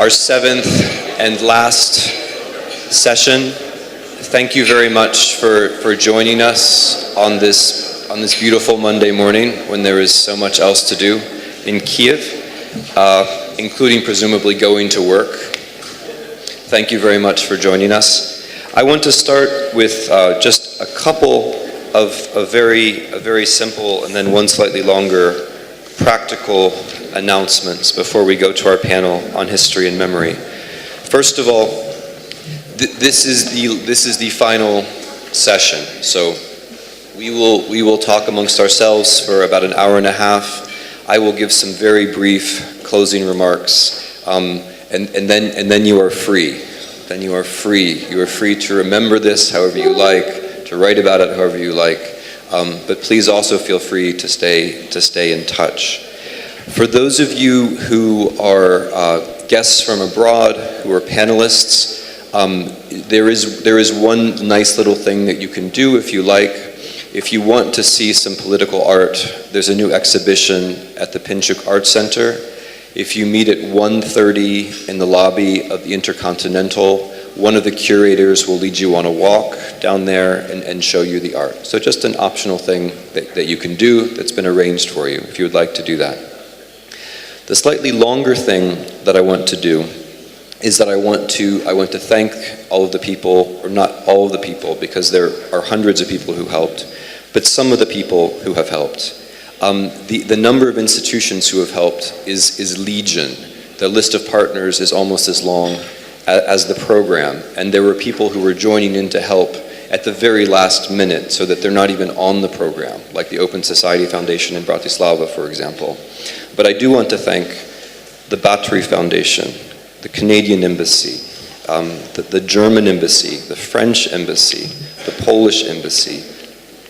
our seventh and last session. Thank you very much for joining us on this beautiful Monday morning when there is so much else to do in Kiev, including presumably going to work. Thank you very much for joining us. I want to start with just a couple of a very simple and then one slightly longer practical announcements before we go to our panel on history and memory. First of all, this is the final session. So we will talk amongst ourselves for about an hour and a half. I will give some very brief closing remarks, and then you are free. Then you are free. You are free to remember this however you like, to write about it however you like. But please also feel free to stay in touch. For those of you who are guests from abroad, who are panelists, there is one nice little thing that you can do if you like. If you want to see some political art, there's a new exhibition at the Pinchuk Art Center. If you meet at 1:30 in the lobby of the Intercontinental, one of the curators will lead you on a walk down there and show you the art. So just an optional thing that you can do that's been arranged for you if you would like to do that. The slightly longer thing that I want to do is that I want to thank all of the people, or not all of the people, because there are hundreds of people who helped, but some of the people who have helped. The number of institutions who have helped is legion. The list of partners is almost as long as the program, and there were people who were joining in to help at the very last minute so that they're not even on the program, like the Open Society Foundation in Bratislava, for example. But I do want to thank the Battery Foundation, the Canadian Embassy, the German Embassy, the French Embassy, the Polish Embassy,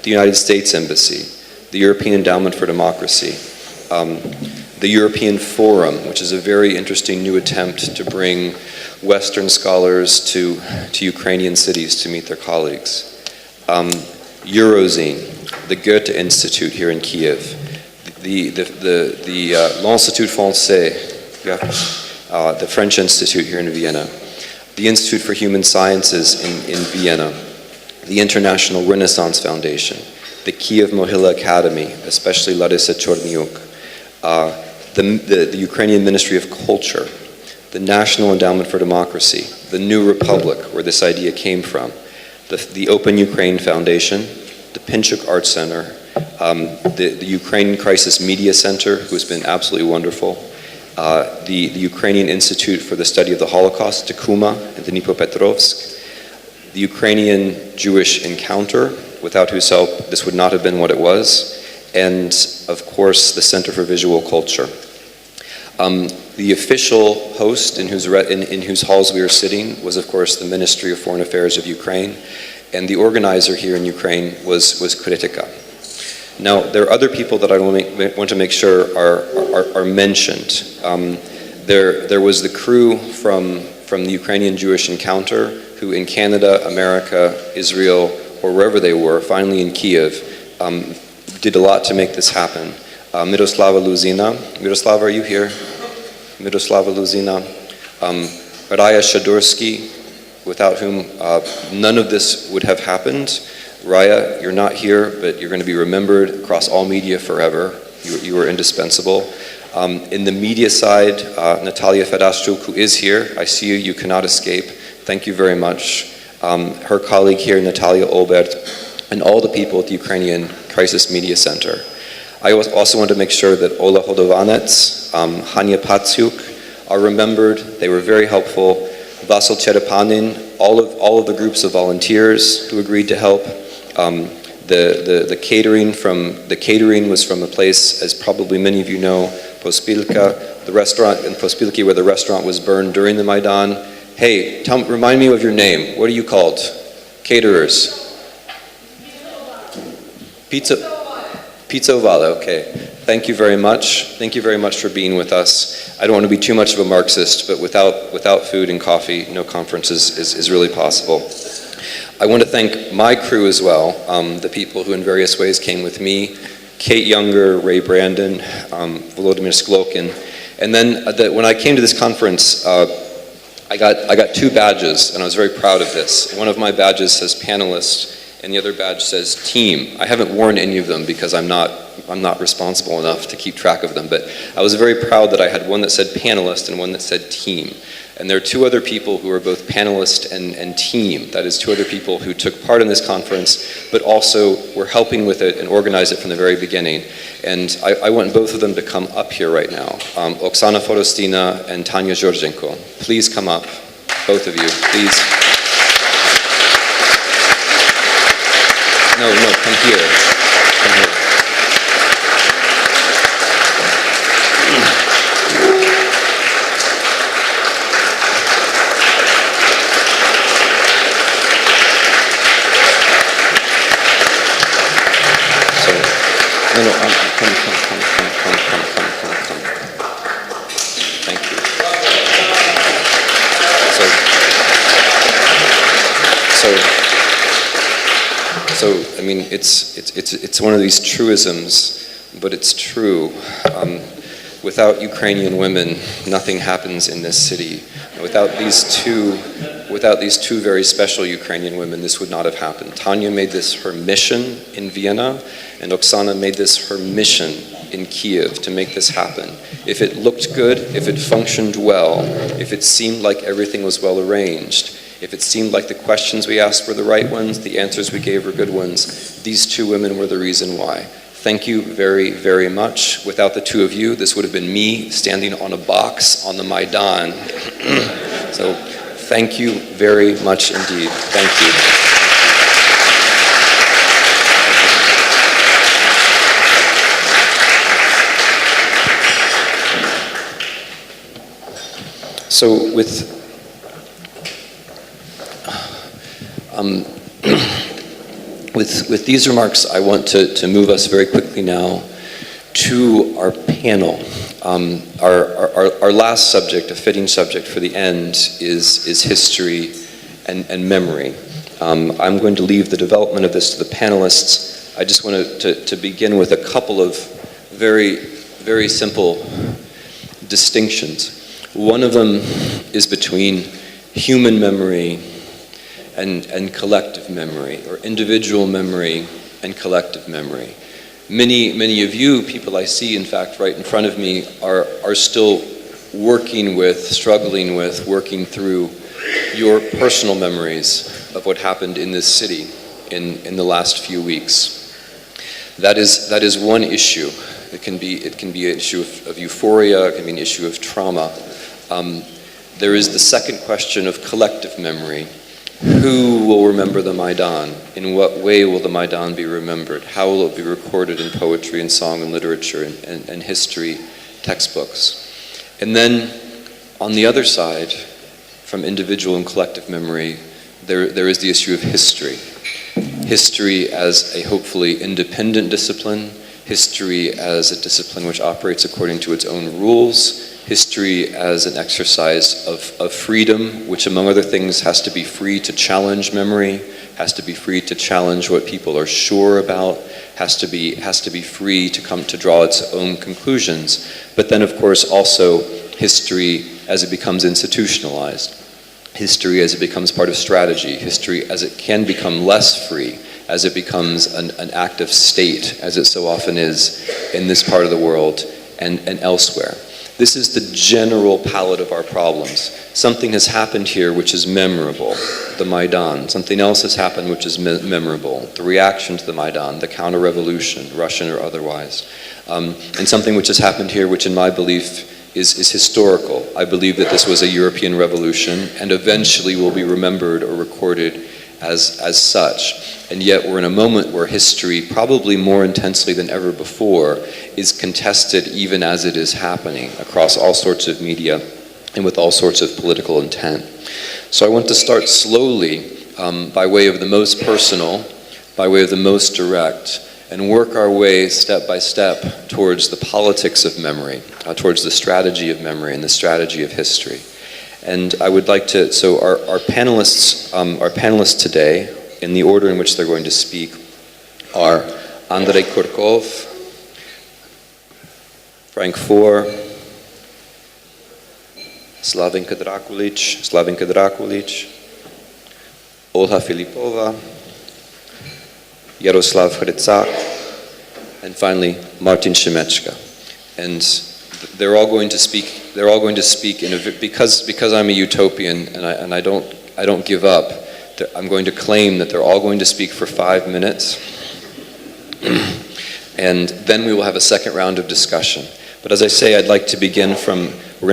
the United States Embassy, the European Endowment for Democracy, the European Forum, which is a very interesting new attempt to bring Western scholars to Ukrainian cities to meet their colleagues. Eurozine, the Goethe Institute here in Kiev, the l'Institut Français, the French Institute here in Vienna, the Institute for Human Sciences in Vienna, the International Renaissance Foundation, the Kiev Mohyla Academy, especially Larisa Chornyuk, the Ukrainian Ministry of Culture, the National Endowment for Democracy, the New Republic, where this idea came from, the Open Ukraine Foundation, the Pinchuk Art Center, the Ukraine Crisis Media Center, who's been absolutely wonderful, the Ukrainian Institute for the Study of the Holocaust, Takuma, in Dnipropetrovsk, the Ukrainian Jewish Encounter, without whose help this would not have been what it was, and of course the Center for Visual Culture. The official host in whose halls we are sitting was of course the Ministry of Foreign Affairs of Ukraine, and the organizer here in Ukraine was Kritika. Now, there are other people that I want to make sure are mentioned. There was the crew from the Ukrainian Jewish Encounter, who in Canada, America, Israel, or wherever they were, finally in Kiev, did a lot to make this happen. Miroslava Luzina. Miroslava, are you here? Miroslava Luzina. Raya Shadursky, without whom none of this would have happened. Raya, you're not here, but you're going to be remembered across all media forever. You were indispensable. In the media side, Natalia Fedashchuk, who is here. I see you, you cannot escape. Thank you very much. Her colleague here, Natalia Olbert, and all the people at the Ukrainian Crisis Media Center. I also want to make sure that Ola Hodovanets, Hania Patsyuk are remembered. They were very helpful. Vasyl Cherepanin, all of the groups of volunteers who agreed to help. The catering was from a place, as probably many of you know, Pospilka, the restaurant in Pospilki where the restaurant was burned during the Maidan. Hey, remind me of your name. What are you called? Caterers. Pizza Ovale, okay. Thank you very much. Thank you very much for being with us. I don't want to be too much of a Marxist, but without food and coffee, no conference is really possible. I want to thank my crew as well, the people who in various ways came with me, Kate Younger, Ray Brandon, Volodymyr Sklokin, And then when I came to this conference, I got 2 badges, and I was very proud of this. One of my badges says panelist, and the other badge says team. I haven't worn any of them because I'm not responsible enough to keep track of them, but I was very proud that I had one that said panelist and one that said team. And there are 2 other people who are both panelist and team. That is 2 other people who took part in this conference, but also were helping with it and organized it from the very beginning. And I want both of them to come up here right now. Oksana Forostina and Tanya Georgienko. Please come up, both of you, please. No, come here. Come here. Come. Thank you. So I mean, it's one of these truisms, but it's true. Without Ukrainian women, nothing happens in this city. Without these two very special Ukrainian women, this would not have happened. Tanya made this her mission in Vienna, and Oksana made this her mission in Kiev to make this happen. If it looked good, if it functioned well, if it seemed like everything was well arranged, if it seemed like the questions we asked were the right ones, the answers we gave were good ones, these 2 women were the reason why. Thank you very, very much. Without the 2 of you, this would have been me standing on a box on the Maidan. So thank you very much indeed. Thank you. So with these remarks, I want to move us very quickly now to our panel. Our last subject, a fitting subject for the end, is history and memory. I'm going to leave the development of this to the panelists. I just want to begin with a couple of very, very simple distinctions. One of them is between human memory and collective memory, or individual memory and collective memory. Many of you, people I see, in fact, right in front of me, are still struggling with, working through your personal memories of what happened in this city in the last few weeks. That is one issue. It can be an issue of euphoria, it can be an issue of trauma. There is the second question of collective memory. Who will remember the Maidan? In what way will the Maidan be remembered? How will it be recorded in poetry and song and literature and history textbooks? And then on the other side, from individual and collective memory, there is the issue of history. History as a hopefully independent discipline, history as a discipline which operates according to its own rules, history as an exercise of freedom, which among other things has to be free to challenge memory, has to be free to challenge what people are sure about, has to be free to come to draw its own conclusions. But then of course also history as it becomes institutionalized, history as it becomes part of strategy, history as it can become less free, as it becomes an active state, as it so often is in this part of the world and elsewhere. This is the general palette of our problems. Something has happened here which is memorable, the Maidan. Something else has happened which is memorable, the reaction to the Maidan, the counter-revolution, Russian or otherwise. And something which has happened here which in my belief is historical. I believe that this was a European revolution and eventually will be remembered or recorded as such. And yet we're in a moment where history, probably more intensely than ever before, is contested even as it is happening across all sorts of media and with all sorts of political intent. So I want to start slowly by way of the most personal, by way of the most direct, and work our way step by step towards the politics of memory, towards the strategy of memory and the strategy of history. And I would like to, so our panelists today, in the order in which they're going to speak, are Andrei Kurkov, Frank Foer, Slavenka Drakulic, Olha Filipova, Yaroslav Hrycak, and finally Martin Šimečka. And they're all going to speak. They're all going to speak because I'm a utopian and I don't give up. I'm going to claim that they're all going to speak for 5 minutes, and then we will have a second round of discussion. But as I say, we're going to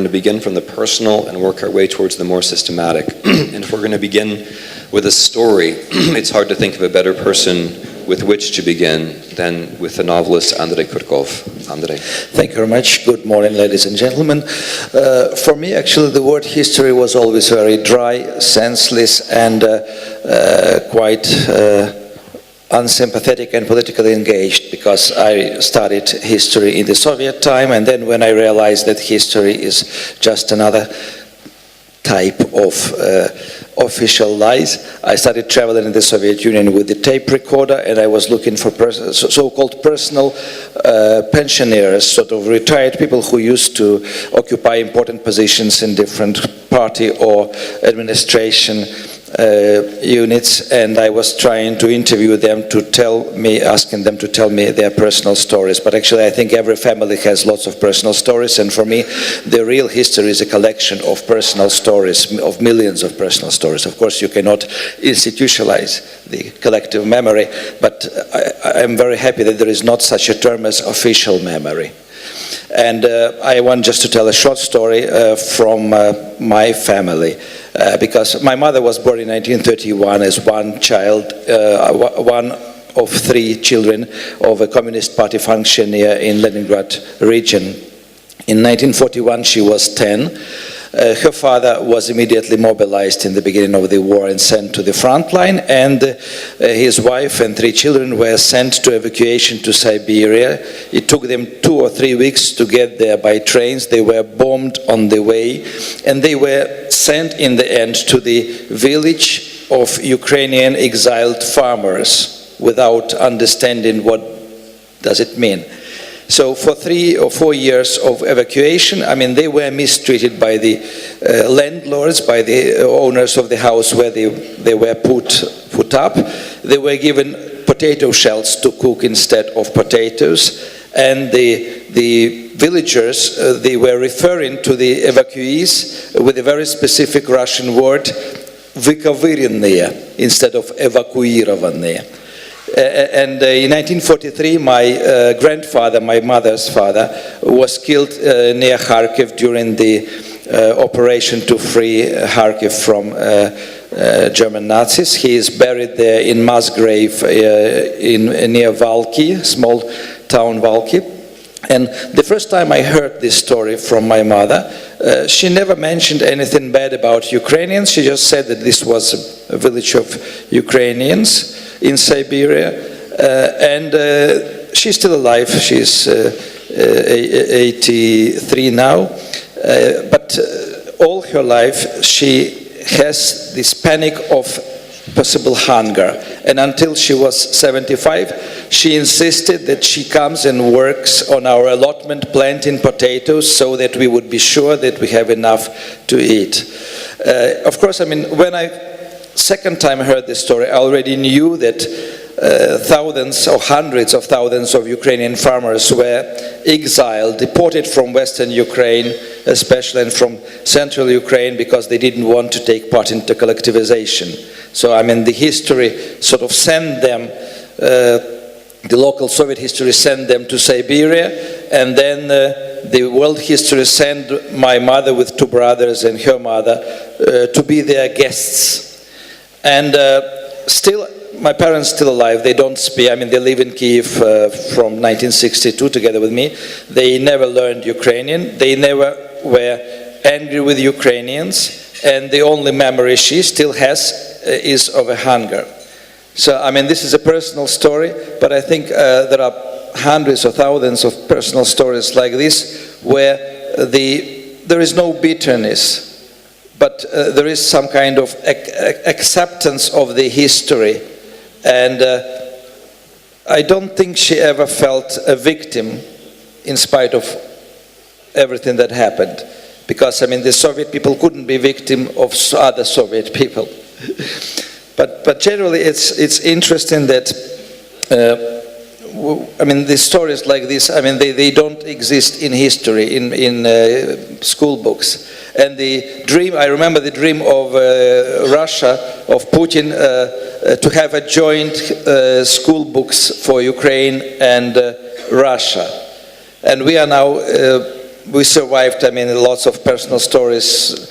begin from the personal and work our way towards the more systematic. And if we're going to begin with a story, it's hard to think of a better person with which to begin than with the novelist Andrei Kurkov. Andrei. Thank you very much. Good morning, ladies and gentlemen. For me, actually, the word history was always very dry, senseless, and quite unsympathetic and politically engaged, because I studied history in the Soviet time, and then when I realized that history is just another type of official lies, I started traveling in the Soviet Union with the tape recorder, and I was looking for so-called personal pensioners, sort of retired people who used to occupy important positions in different party or administration units, and I was trying to interview them asking them to tell me their personal stories. But actually I think every family has lots of personal stories, and for me the real history is a collection of personal stories, of millions of personal stories. Of course you cannot institutionalize the collective memory, but I'm very happy that there is not such a term as official memory. And I want just to tell a short story from my family, because my mother was born in 1931 as one child, one of 3 children of a Communist Party functionary in Leningrad region. In 1941 she was 10. Her father was immediately mobilized in the beginning of the war and sent to the front line, and his wife and 3 children were sent to evacuation to Siberia. It took them 2 or 3 weeks to get there by trains. They were bombed on the way, and they were sent in the end to the village of Ukrainian exiled farmers without understanding what does it mean. So for 3 or 4 years of evacuation, I mean, they were mistreated by the landlords, by the owners of the house where they were put up. They were given potato shells to cook instead of potatoes, and the villagers, they were referring to the evacuees with a very specific Russian word, vykovyrenные, instead of evakuirovanные. And in 1943, my grandfather, my mother's father, was killed near Kharkiv during the operation to free Kharkiv from German Nazis. He is buried there in mass grave near Valky, small town Valky. And the first time I heard this story from my mother, she never mentioned anything bad about Ukrainians. She just said that this was a village of Ukrainians in Siberia, and she's still alive. She's 83 now, but all her life she has this panic of possible hunger, and until she was 75 she insisted that she comes and works on our allotment planting potatoes so that we would be sure that we have enough to eat. Of course, I mean, when I second time I heard this story, I already knew that thousands or hundreds of thousands of Ukrainian farmers were exiled, deported from Western Ukraine, especially, and from Central Ukraine, because they didn't want to take part in the collectivization. So, I mean, the history sort of sent them, the local Soviet history sent them to Siberia, and then the world history sent my mother with 2 brothers and her mother to be their guests. And still, my parents still alive. They don't speak. I mean, they live in Kiev from 1962 together with me. They never learned Ukrainian. They never were angry with Ukrainians. And the only memory she still has is of a hunger. So, I mean, this is a personal story, but I think there are hundreds or thousands of personal stories like this where there is no bitterness, but there is some kind of acceptance of the history. And I don't think she ever felt a victim in spite of everything that happened. because, I mean, the Soviet people couldn't be victim of other Soviet people. But generally, it's interesting that, I mean, the stories like this, I mean, they don't exist in history, in school books. And the dream, I remember the dream of Russia, of Putin, to have a joint school books for Ukraine and Russia. And we are now, we survived, I mean, lots of personal stories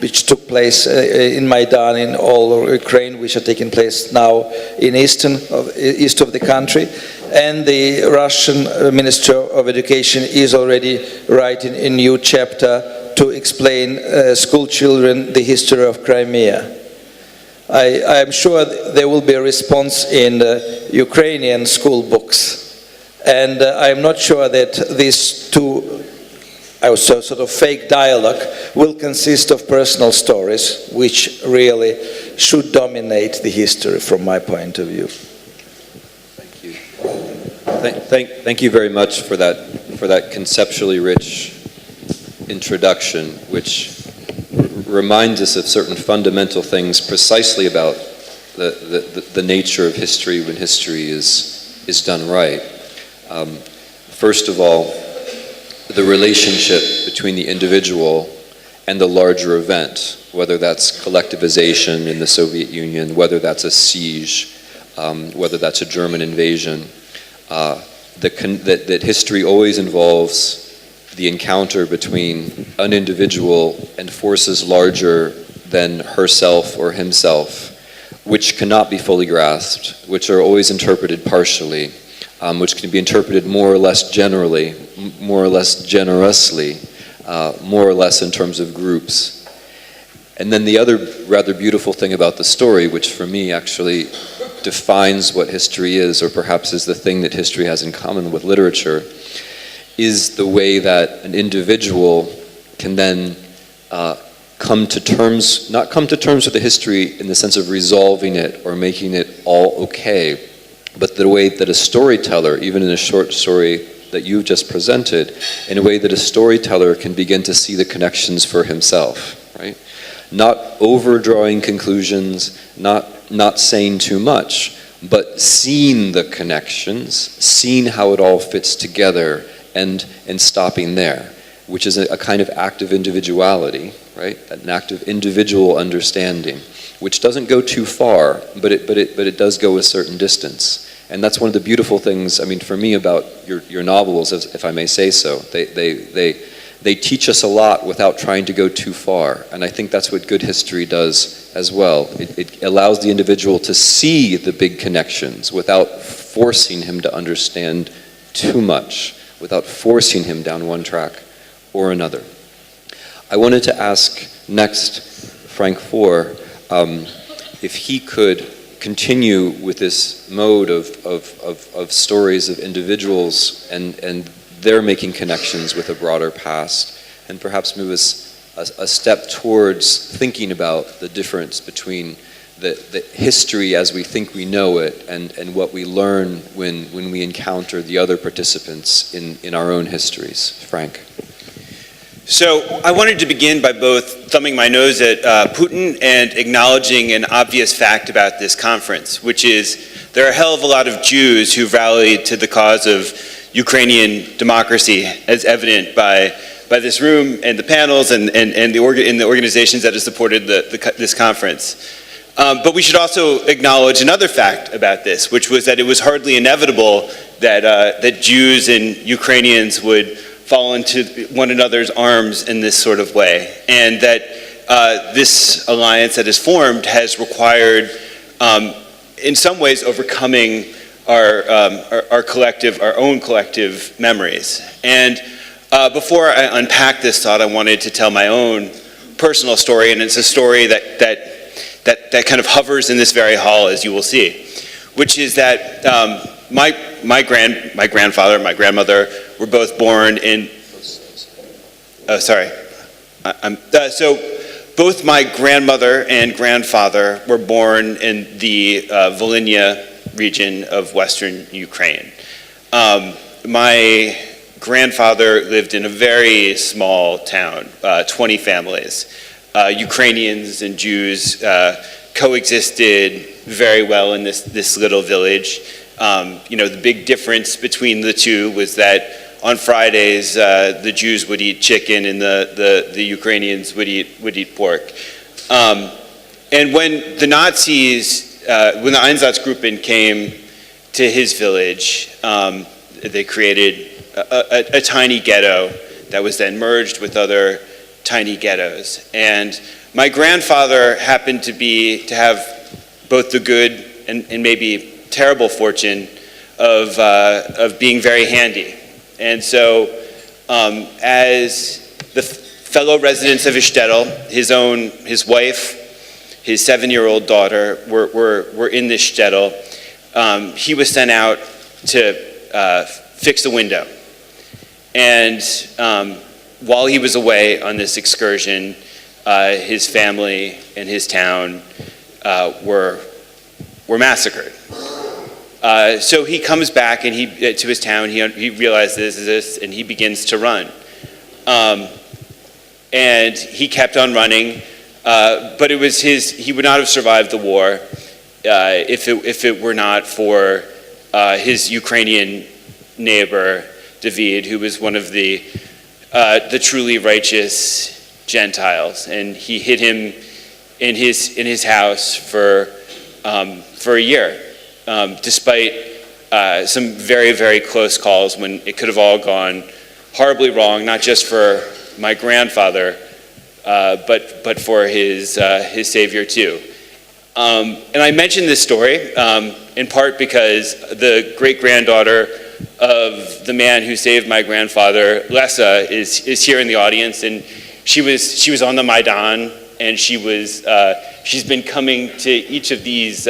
which took place in Maidan, in all Ukraine, which are taking place now in east of the country. And the Russian Minister of Education is already writing a new chapter to explain school children the history of Crimea. I am sure there will be a response in Ukrainian school books. And I am not sure that these two sort of fake dialogue will consist of personal stories, which really should dominate the history from my point of view. Thank you. Thank you very much for that conceptually rich introduction, which reminds us of certain fundamental things precisely about the nature of history when history is done right. First of all, the relationship between the individual and the larger event, whether that's collectivization in the Soviet Union, whether that's a siege, whether that's a German invasion, that history always involves the encounter between an individual and forces larger than herself or himself, which cannot be fully grasped, which are always interpreted partially, which can be interpreted more or less generally, more or less generously, more or less in terms of groups. And then the other rather beautiful thing about the story, which for me actually defines what history is, or perhaps is the thing that history has in common with literature, is the way that an individual can then come to terms, not come to terms with the history in the sense of resolving it or making it all okay, but the way that a storyteller, even in a short story that you've just presented, in a way that a storyteller can begin to see the connections for himself, right? Not overdrawing conclusions, not saying too much, but seeing the connections, seeing how it all fits together, and stopping there, which is a kind of act of individuality, right? An act of individual understanding, which doesn't go too far, but it does go a certain distance. And that's one of the beautiful things, I mean, for me about your novels, if I may say so. They teach us a lot without trying to go too far. And I think that's what good history does as well. It allows the individual to see the big connections without forcing him to understand too much, without forcing him down one track or another. I wanted to ask next Frank Foer if he could continue with this mode of stories of individuals and their making connections with a broader past, and perhaps move us a step towards thinking about the difference between the history as we think we know it and what we learn when we encounter the other participants in our own histories. Frank. So I wanted to begin by both thumbing my nose at Putin and acknowledging an obvious fact about this conference, which is there are a hell of a lot of Jews who rallied to the cause of Ukrainian democracy, as evident by this room and the panels and the organizations that have supported this conference. But we should also acknowledge another fact about this, which was that it was hardly inevitable that Jews and Ukrainians would fall into one another's arms in this sort of way, and that this alliance that is formed has required, in some ways, overcoming our own collective memories. And before I unpack this thought, I wanted to tell my own personal story, and it's a story that kind of hovers in this very hall, as you will see, which is that my grandfather and my grandmother were both born in. So both my grandmother and grandfather were born in the Volhynia region of western Ukraine. My grandfather lived in a very small town, 20 families. Ukrainians and Jews coexisted very well in this little village. The big difference between the two was that on Fridays, the Jews would eat chicken and the Ukrainians would eat pork. And when the Nazis, when the Einsatzgruppen came to his village, they created a tiny ghetto that was then merged with other tiny ghettos. And my grandfather happened to have both the good and maybe terrible fortune of being very handy. And so as the fellow residents of his shtetl, his wife, his 7-year-old daughter were in this shtetl, he was sent out to fix a window. And while he was away on this excursion, his family and his town were massacred. So he comes back and to his town. He realizes this, and he begins to run. And he kept on running, but it was he would not have survived the war if it were not for his Ukrainian neighbor David, who was one of the truly righteous Gentiles, and he hid him in his house for a year. Despite some very, very close calls when it could have all gone horribly wrong, not just for my grandfather, but for his savior too. And I mention this story in part because the great-granddaughter of the man who saved my grandfather, Lessa, is here in the audience, and she was on the Maidan, and she's been coming to each of these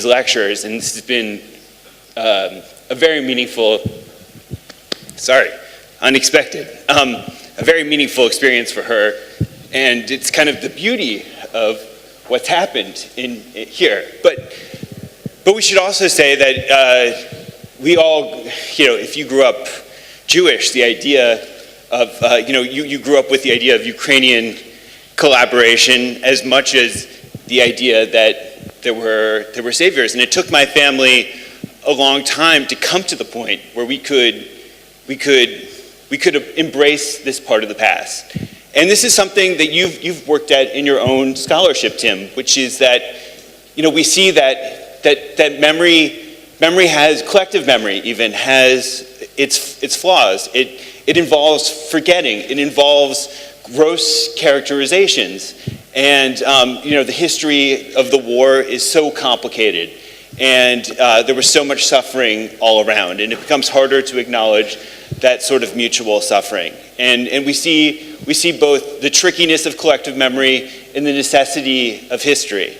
lectures, and this has been a very meaningful, unexpected, a very meaningful experience for her, and it's kind of the beauty of what's happened in here. But we should also say that we all, if you grew up Jewish, the idea of, you grew up with the idea of Ukrainian collaboration as much as the idea that there were saviors. And it took my family a long time to come to the point where we could embrace this part of the past. And this is something that you've worked at in your own scholarship, Tim, which is that, we see that memory has, collective memory even, has its flaws. It involves forgetting. It involves gross characterizations. And, the history of the war is so complicated. And there was so much suffering all around. And it becomes harder to acknowledge that sort of mutual suffering. And we see both the trickiness of collective memory and the necessity of history.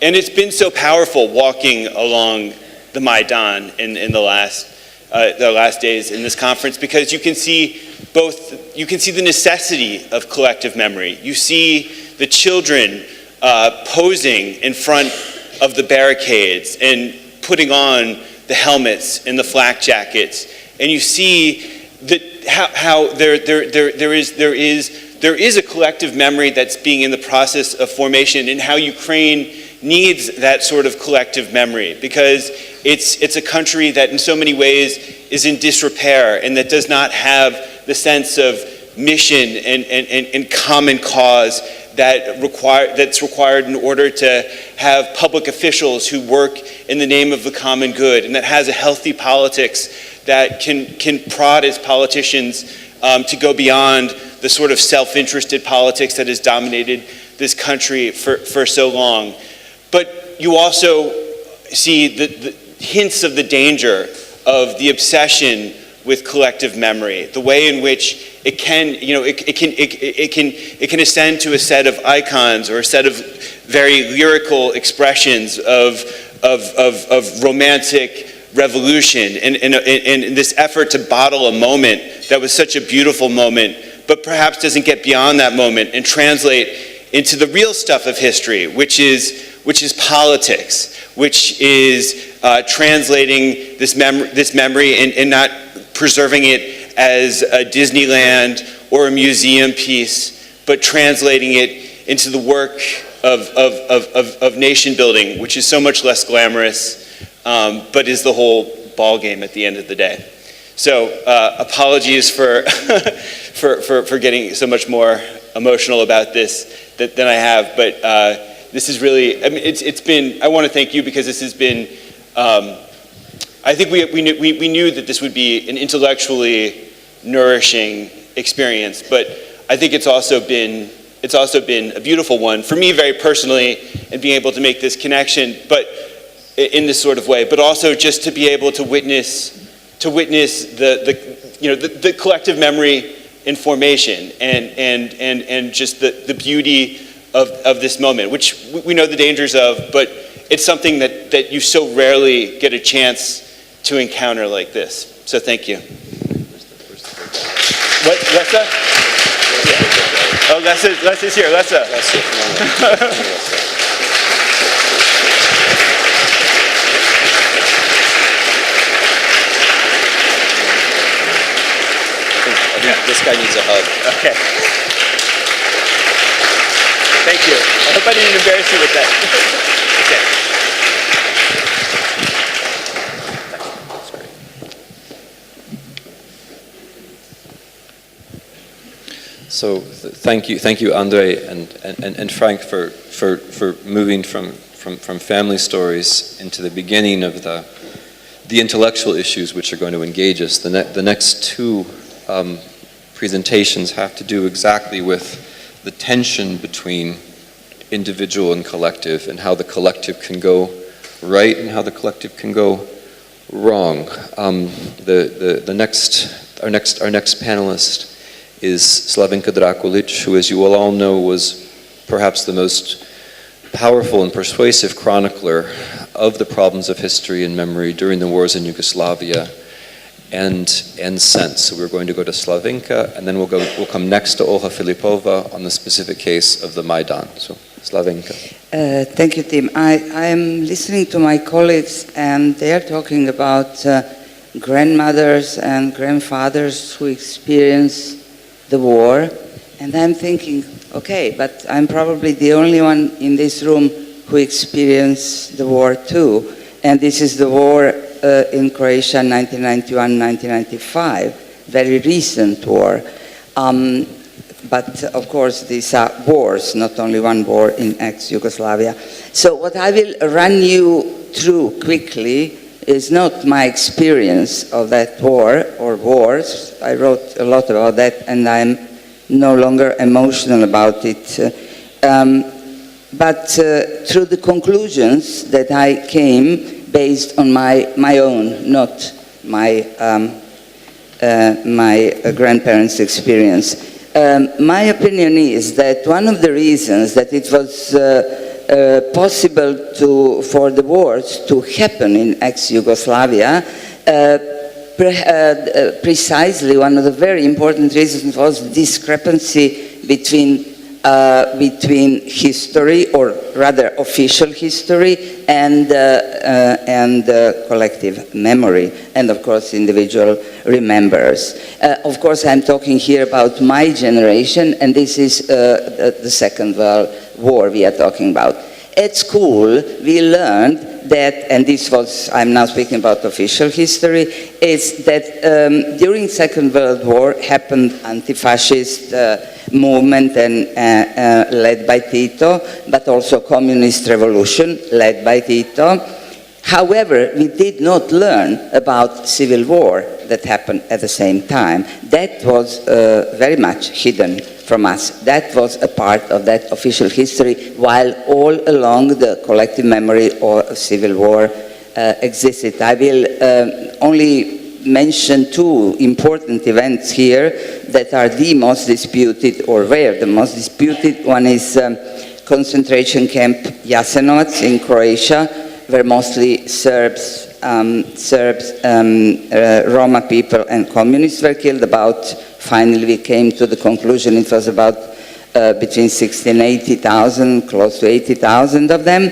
And it's been so powerful walking along the Maidan in the last days in this conference, because you can see the necessity of collective memory. You see the children posing in front of the barricades and putting on the helmets and the flak jackets, and you see how there is a collective memory that's being in the process of formation, and how Ukraine needs that sort of collective memory, because it's a country that in so many ways is in disrepair, and that does not have the sense of mission and common cause that's required in order to have public officials who work in the name of the common good, and that has a healthy politics that can prod its politicians to go beyond the sort of self-interested politics that has dominated this country for so long. But you also see the hints of the danger of the obsession with collective memory, the way in which it can ascend to a set of icons or a set of very lyrical expressions of romantic revolution, and this effort to bottle a moment that was such a beautiful moment, but perhaps doesn't get beyond that moment and translate into the real stuff of history, which is politics, which is translating this memory and not preserving it as a Disneyland or a museum piece, but translating it into the work of nation building, which is so much less glamorous, but is the whole ball game at the end of the day. So apologies for, for getting so much more emotional about this than I have, but this is really, I mean, it's been, I want to thank you because this has been, I think we knew that this would be an intellectually nourishing experience, but I think it's also been a beautiful one for me very personally, and being able to make this connection, but in this sort of way, but also just to be able to witness the collective memory in formation and just the beauty of this moment, which we know the dangers of, but it's something that you so rarely get a chance to encounter like this. So thank you. What, Lessa? Oh, Lessa's here. Lessa. This guy needs a hug. Okay. Thank you. I hope I didn't embarrass you with that. Okay. So thank you, Andre and Frank for moving from family stories into the beginning of the intellectual issues which are going to engage us. The next two presentations have to do exactly with the tension between individual and collective, and how the collective can go right and how the collective can go wrong. Our next panelist is Slavenka Drakulic, who, as you will all know, was perhaps the most powerful and persuasive chronicler of the problems of history and memory during the wars in Yugoslavia and since. So we're going to go to Slavenka, and then we'll come next to Olha Filipova on the specific case of the Maidan. So Slavenka. Thank you, Tim. I am listening to my colleagues, and they are talking about grandmothers and grandfathers who experienced the war, and I'm thinking, okay, but I'm probably the only one in this room who experienced the war too, and this is the war in Croatia, 1991-1995, very recent war. But of course, these are wars, not only one war in ex-Yugoslavia. So what I will run you through quickly is not my experience of that war or wars. I wrote a lot about that, and I'm no longer emotional about it. But through the conclusions that I came based on my own, not my grandparents' experience. My opinion is that one of the reasons that it was possible for the wars to happen in ex-Yugoslavia, precisely one of the very important reasons was discrepancy between history, or rather official history, and collective memory, and of course individual remembers. Of course, I'm talking here about my generation, and this is the Second World War we are talking about. At school, we learned that, and this was, I'm now speaking about official history, is that during Second World War happened anti-fascist movement and led by Tito, but also communist revolution led by Tito. However, we did not learn about civil war that happened at the same time. That was very much hidden from us. That was a part of that official history, while all along the collective memory of civil war existed. I will only mention two important events here that are the most disputed, or were the most disputed. One is concentration camp Jasenovac in Croatia, where mostly Serbs, Roma people and communists were killed. Finally we came to the conclusion it was about between 60 and 80,000, close to 80,000 of them.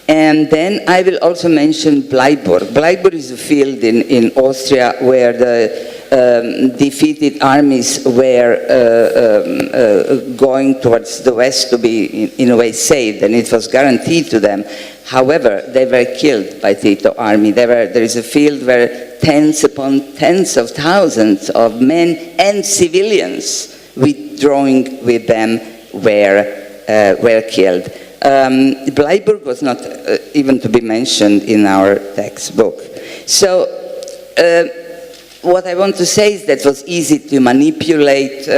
And then I will also mention Bleiburg. Bleiburg is a field in Austria where the defeated armies were going towards the west to be in a way saved, and it was guaranteed to them. However, they were killed by Tito army. There is a field where tens upon tens of thousands of men and civilians withdrawing with them were killed. Bleiburg was not even to be mentioned in our textbook. So what I want to say is that it was easy to manipulate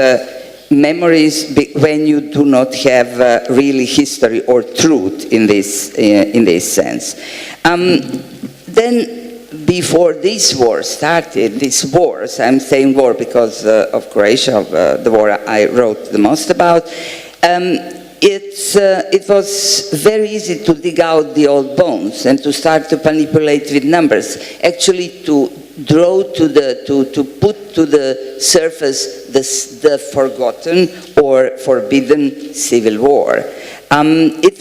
memories when you do not have really history or truth in this sense. Then before this war started, these wars, I'm saying war because of Croatia, the war I wrote the most about, it was very easy to dig out the old bones and to start to manipulate with numbers, actually to draw to put to the surface the forgotten or forbidden civil war. It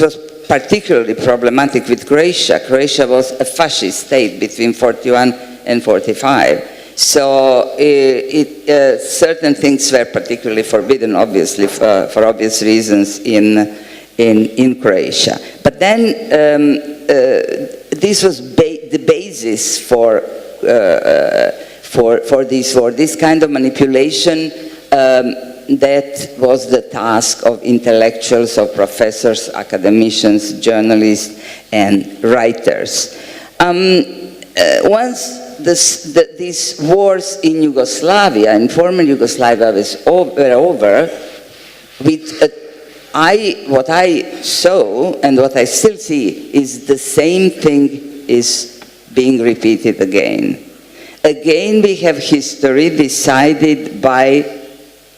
was particularly problematic with Croatia. Croatia was a fascist state between 41 and 45. So certain things were particularly forbidden, obviously, for obvious reasons in Croatia. But then this was the basis for this war, this kind of manipulation. That was the task of intellectuals, of professors, academicians, journalists, and writers. Once these wars in Yugoslavia, in former Yugoslavia, were over, what I saw and what I still see is the same thing is being repeated again. Again, we have history decided by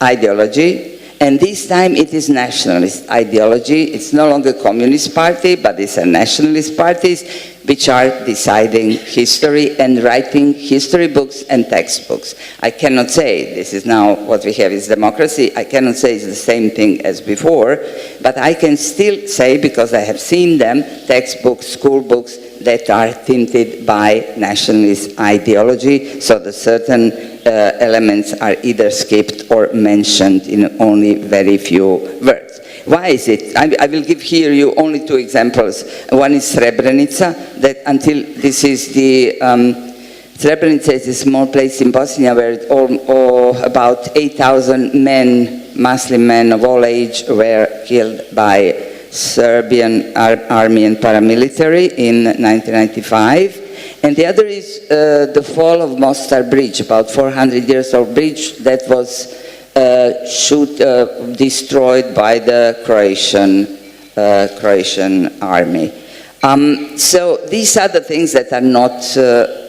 ideology, and this time it is nationalist ideology. It's no longer Communist Party, but it's a nationalist parties which are deciding history and writing history books and textbooks. I cannot say this is now what we have is democracy. I cannot say it's the same thing as before, but I can still say, because I have seen them, textbooks, school books that are tinted by nationalist ideology, so that certain elements are either skipped or mentioned in only very few words. Why is it? I will give here you only two examples. One is Srebrenica, that until this is the, Srebrenica is a small place in Bosnia where about 8,000 men, Muslim men of all age, were killed by Serbian army and paramilitary in 1995. And the other is the fall of Mostar Bridge, about 400 years old bridge that was destroyed by the Croatian army. So these are the things that are not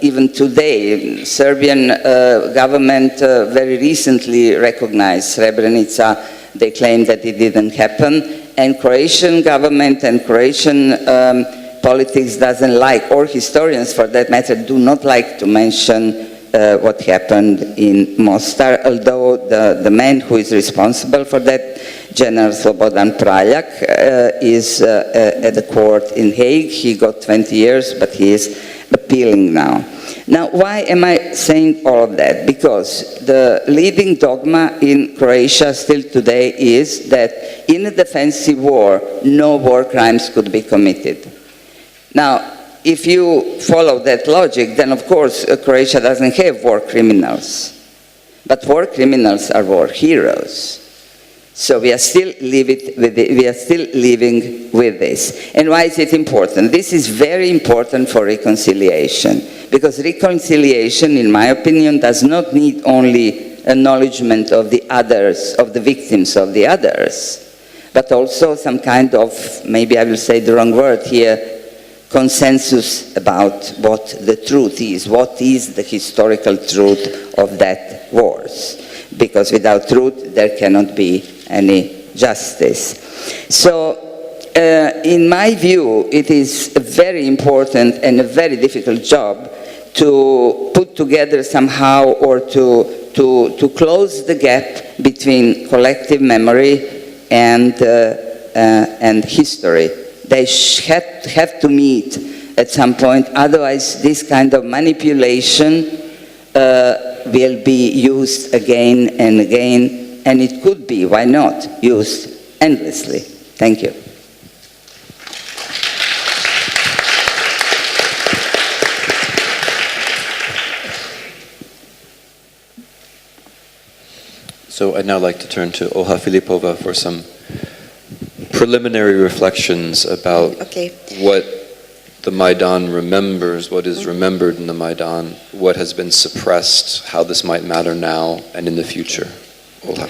even today. Serbian government very recently recognized Srebrenica. They claim that it didn't happen. And Croatian government and Croatian politics doesn't like, or historians for that matter, do not like to mention what happened in Mostar, although the man who is responsible for that, General Slobodan Praljak, is at the court in Hague. He got 20 years, but he is appealing now. Now, why am I saying all of that? Because the leading dogma in Croatia still today is that in a defensive war, no war crimes could be committed. Now, if you follow that logic, then of course Croatia doesn't have war criminals. But war criminals are war heroes. So we are still living with this. And why is it important? This is very important for reconciliation. Because reconciliation, in my opinion, does not need only acknowledgement of the others, of the victims of the others, but also some kind of, maybe I will say the wrong word here, consensus about what the truth is. What is the historical truth of that wars? Because without truth, there cannot be any justice. So, in my view, it is a very important and a very difficult job to put together somehow, or to close the gap between collective memory and history. They have to meet at some point. Otherwise, this kind of manipulation will be used again and again, and it could be, why not, used endlessly. Thank you. So I'd now like to turn to Olha Filipova for some preliminary reflections about what the Maidan remembers, what is remembered in the Maidan, what has been suppressed, how this might matter now and in the future. Olha.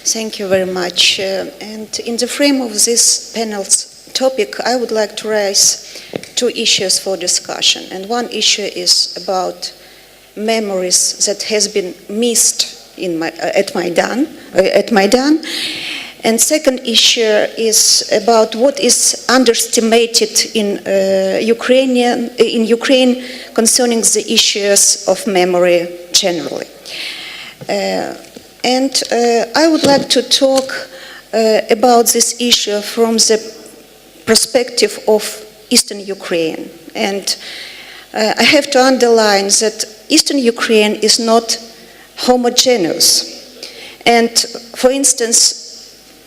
Thank you very much. And in the frame of this panel's topic, I would like to raise two issues for discussion. And one issue is about memories that has been missed at Maidan. And second issue is about what is underestimated in Ukraine concerning the issues of memory generally. And I would like to talk about this issue from the perspective of Eastern Ukraine. And I have to underline that Eastern Ukraine is not homogeneous. And for instance,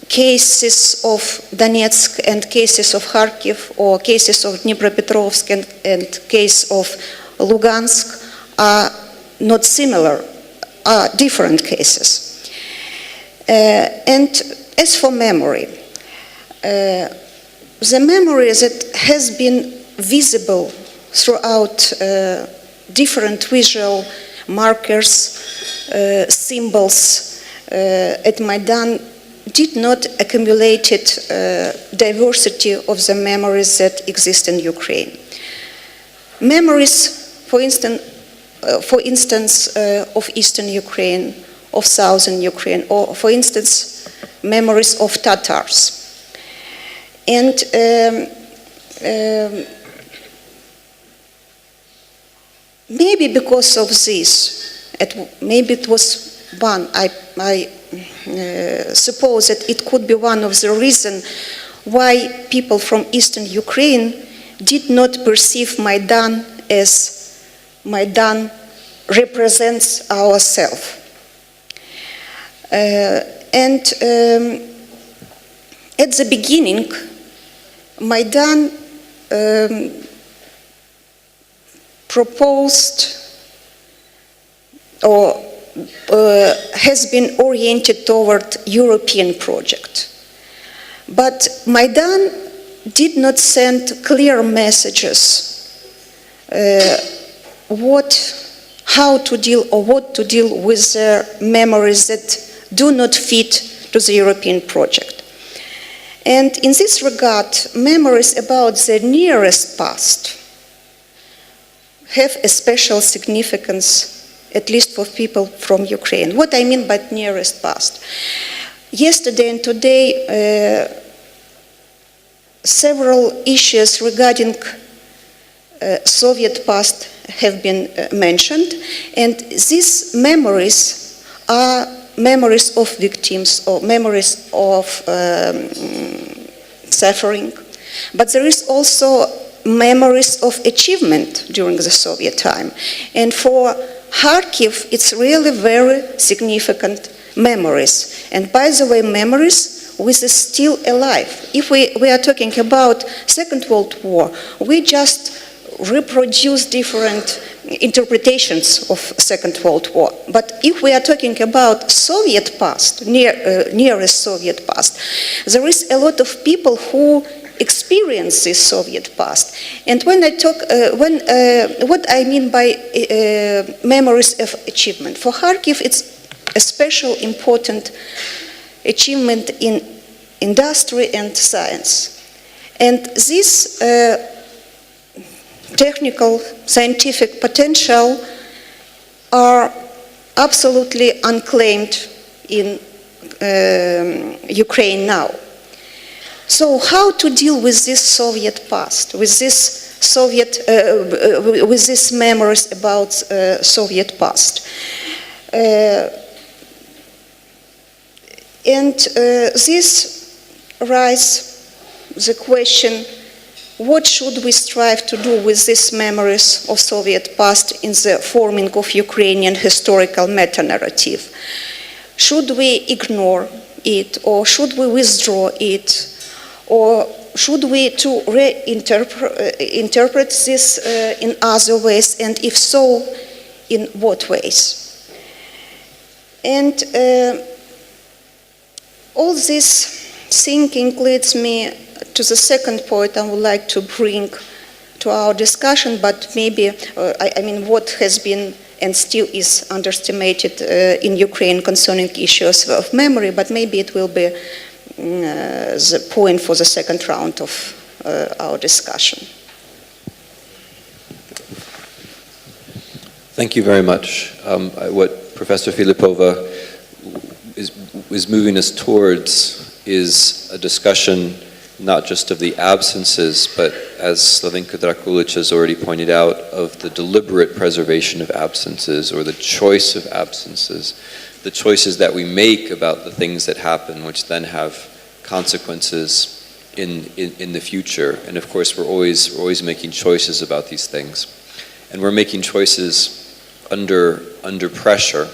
cases of Donetsk and cases of Kharkiv, or cases of Dnipropetrovsk and case of Lugansk are not similar, are different cases. And as for memory, the memory that has been visible throughout different visual markers, symbols at Maidan did not accumulate diversity of the memories that exist in Ukraine. Memories, for instance, of Eastern Ukraine, of Southern Ukraine, or for instance, memories of Tatars. And maybe because of this, maybe it was one, I suppose that it could be one of the reasons why people from Eastern Ukraine did not perceive Maidan as Maidan represents ourselves. And at the beginning, Maidan proposed or has been oriented toward European project. But Maidan did not send clear messages how to deal or what to deal with the memories that do not fit to the European project. And in this regard, memories about the nearest past have a special significance, at least for people from Ukraine. What I mean by nearest past. Yesterday and today, several issues regarding Soviet past have been mentioned, and these memories are memories of victims or memories of suffering. But there is also memories of achievement during the Soviet time. And for Kharkiv, it's really very significant memories. And by the way, memories which is still alive. If we are talking about Second World War, we just reproduce different interpretations of Second World War. But if we are talking about Soviet past, nearest Soviet past, there is a lot of people who experience this Soviet past. And when I talk, what I mean by memories of achievement, for Kharkiv, it's a special important achievement in industry and science. And this technical, scientific potential are absolutely unclaimed in Ukraine now. So how to deal with this Soviet past, with this Soviet, with these memories about Soviet past? And this raises the question what should we strive to do with these memories of Soviet past in the forming of Ukrainian historical meta-narrative? Should we ignore it, or should we withdraw it, or should we to interpret this in other ways, and if so, in what ways? And all this thinking leads me to the second point I would like to bring to our discussion, but maybe, what has been and still is underestimated in Ukraine concerning issues of memory, but maybe it will be the point for the second round of our discussion. Thank you very much. What Professor Filipova is moving us towards is a discussion not just of the absences, but as Slavenka Drakulic has already pointed out, of the deliberate preservation of absences, or the choice of absences, the choices that we make about the things that happen, which then have consequences in the future. And of course, we're always making choices about these things. And we're making choices under pressure.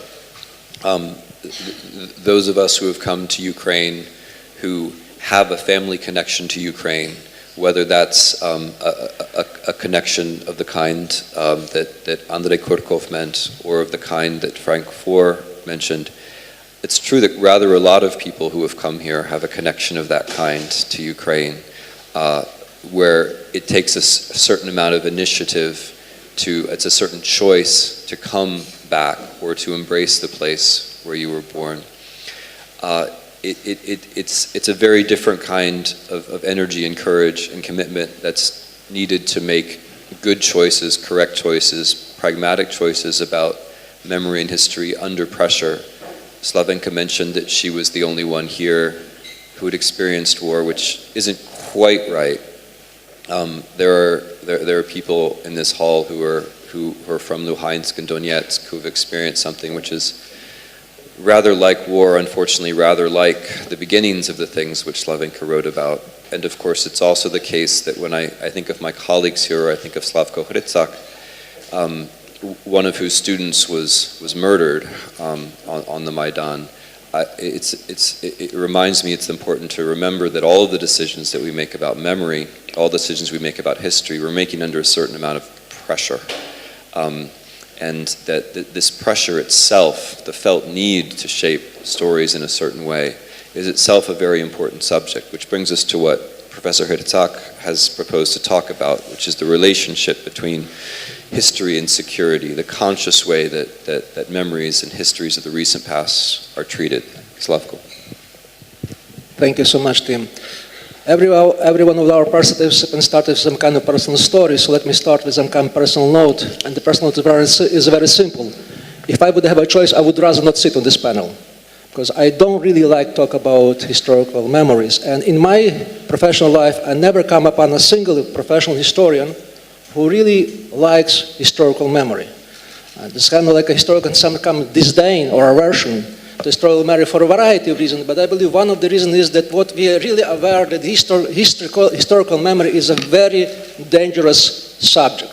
Those of us who have come to Ukraine who have a family connection to Ukraine, whether that's a connection of the kind that Andrei Kurkov meant, or of the kind that Frank Foer mentioned, it's true that rather a lot of people who have come here have a connection of that kind to Ukraine, where it takes a certain amount of initiative it's a certain choice to come back or to embrace the place where you were born. It's a very different kind of energy and courage and commitment that's needed to make good choices, correct choices, pragmatic choices about memory and history under pressure. Slavenka mentioned that she was the only one here who had experienced war, which isn't quite right. There are people in this hall who are from Luhansk and Donetsk who've experienced something which is rather like war, unfortunately, rather like the beginnings of the things which Slavenka wrote about. And of course, it's also the case that when I think of my colleagues here, or I think of Slavko Hrycak, one of whose students was murdered on the Maidan. It reminds me it's important to remember that all of the decisions that we make about memory, all decisions we make about history, we're making under a certain amount of pressure. And that this pressure itself, the felt need to shape stories in a certain way, is itself a very important subject, which brings us to what Professor Hrycak has proposed to talk about, which is the relationship between history and security, the conscious way that memories and histories of the recent past are treated. Slavko. Thank you so much, Tim. Every one of our participants started with some kind of personal story, so let me start with some kind of personal note. And the personal note is very simple. If I would have a choice, I would rather not sit on this panel, because I don't really like talk about historical memories. And in my professional life, I never come upon a single professional historian who really likes historical memory. It's kind of like a historical, some kind of disdain or aversion to historical memory for a variety of reasons, but I believe one of the reasons is that what we are really aware that historical memory is a very dangerous subject.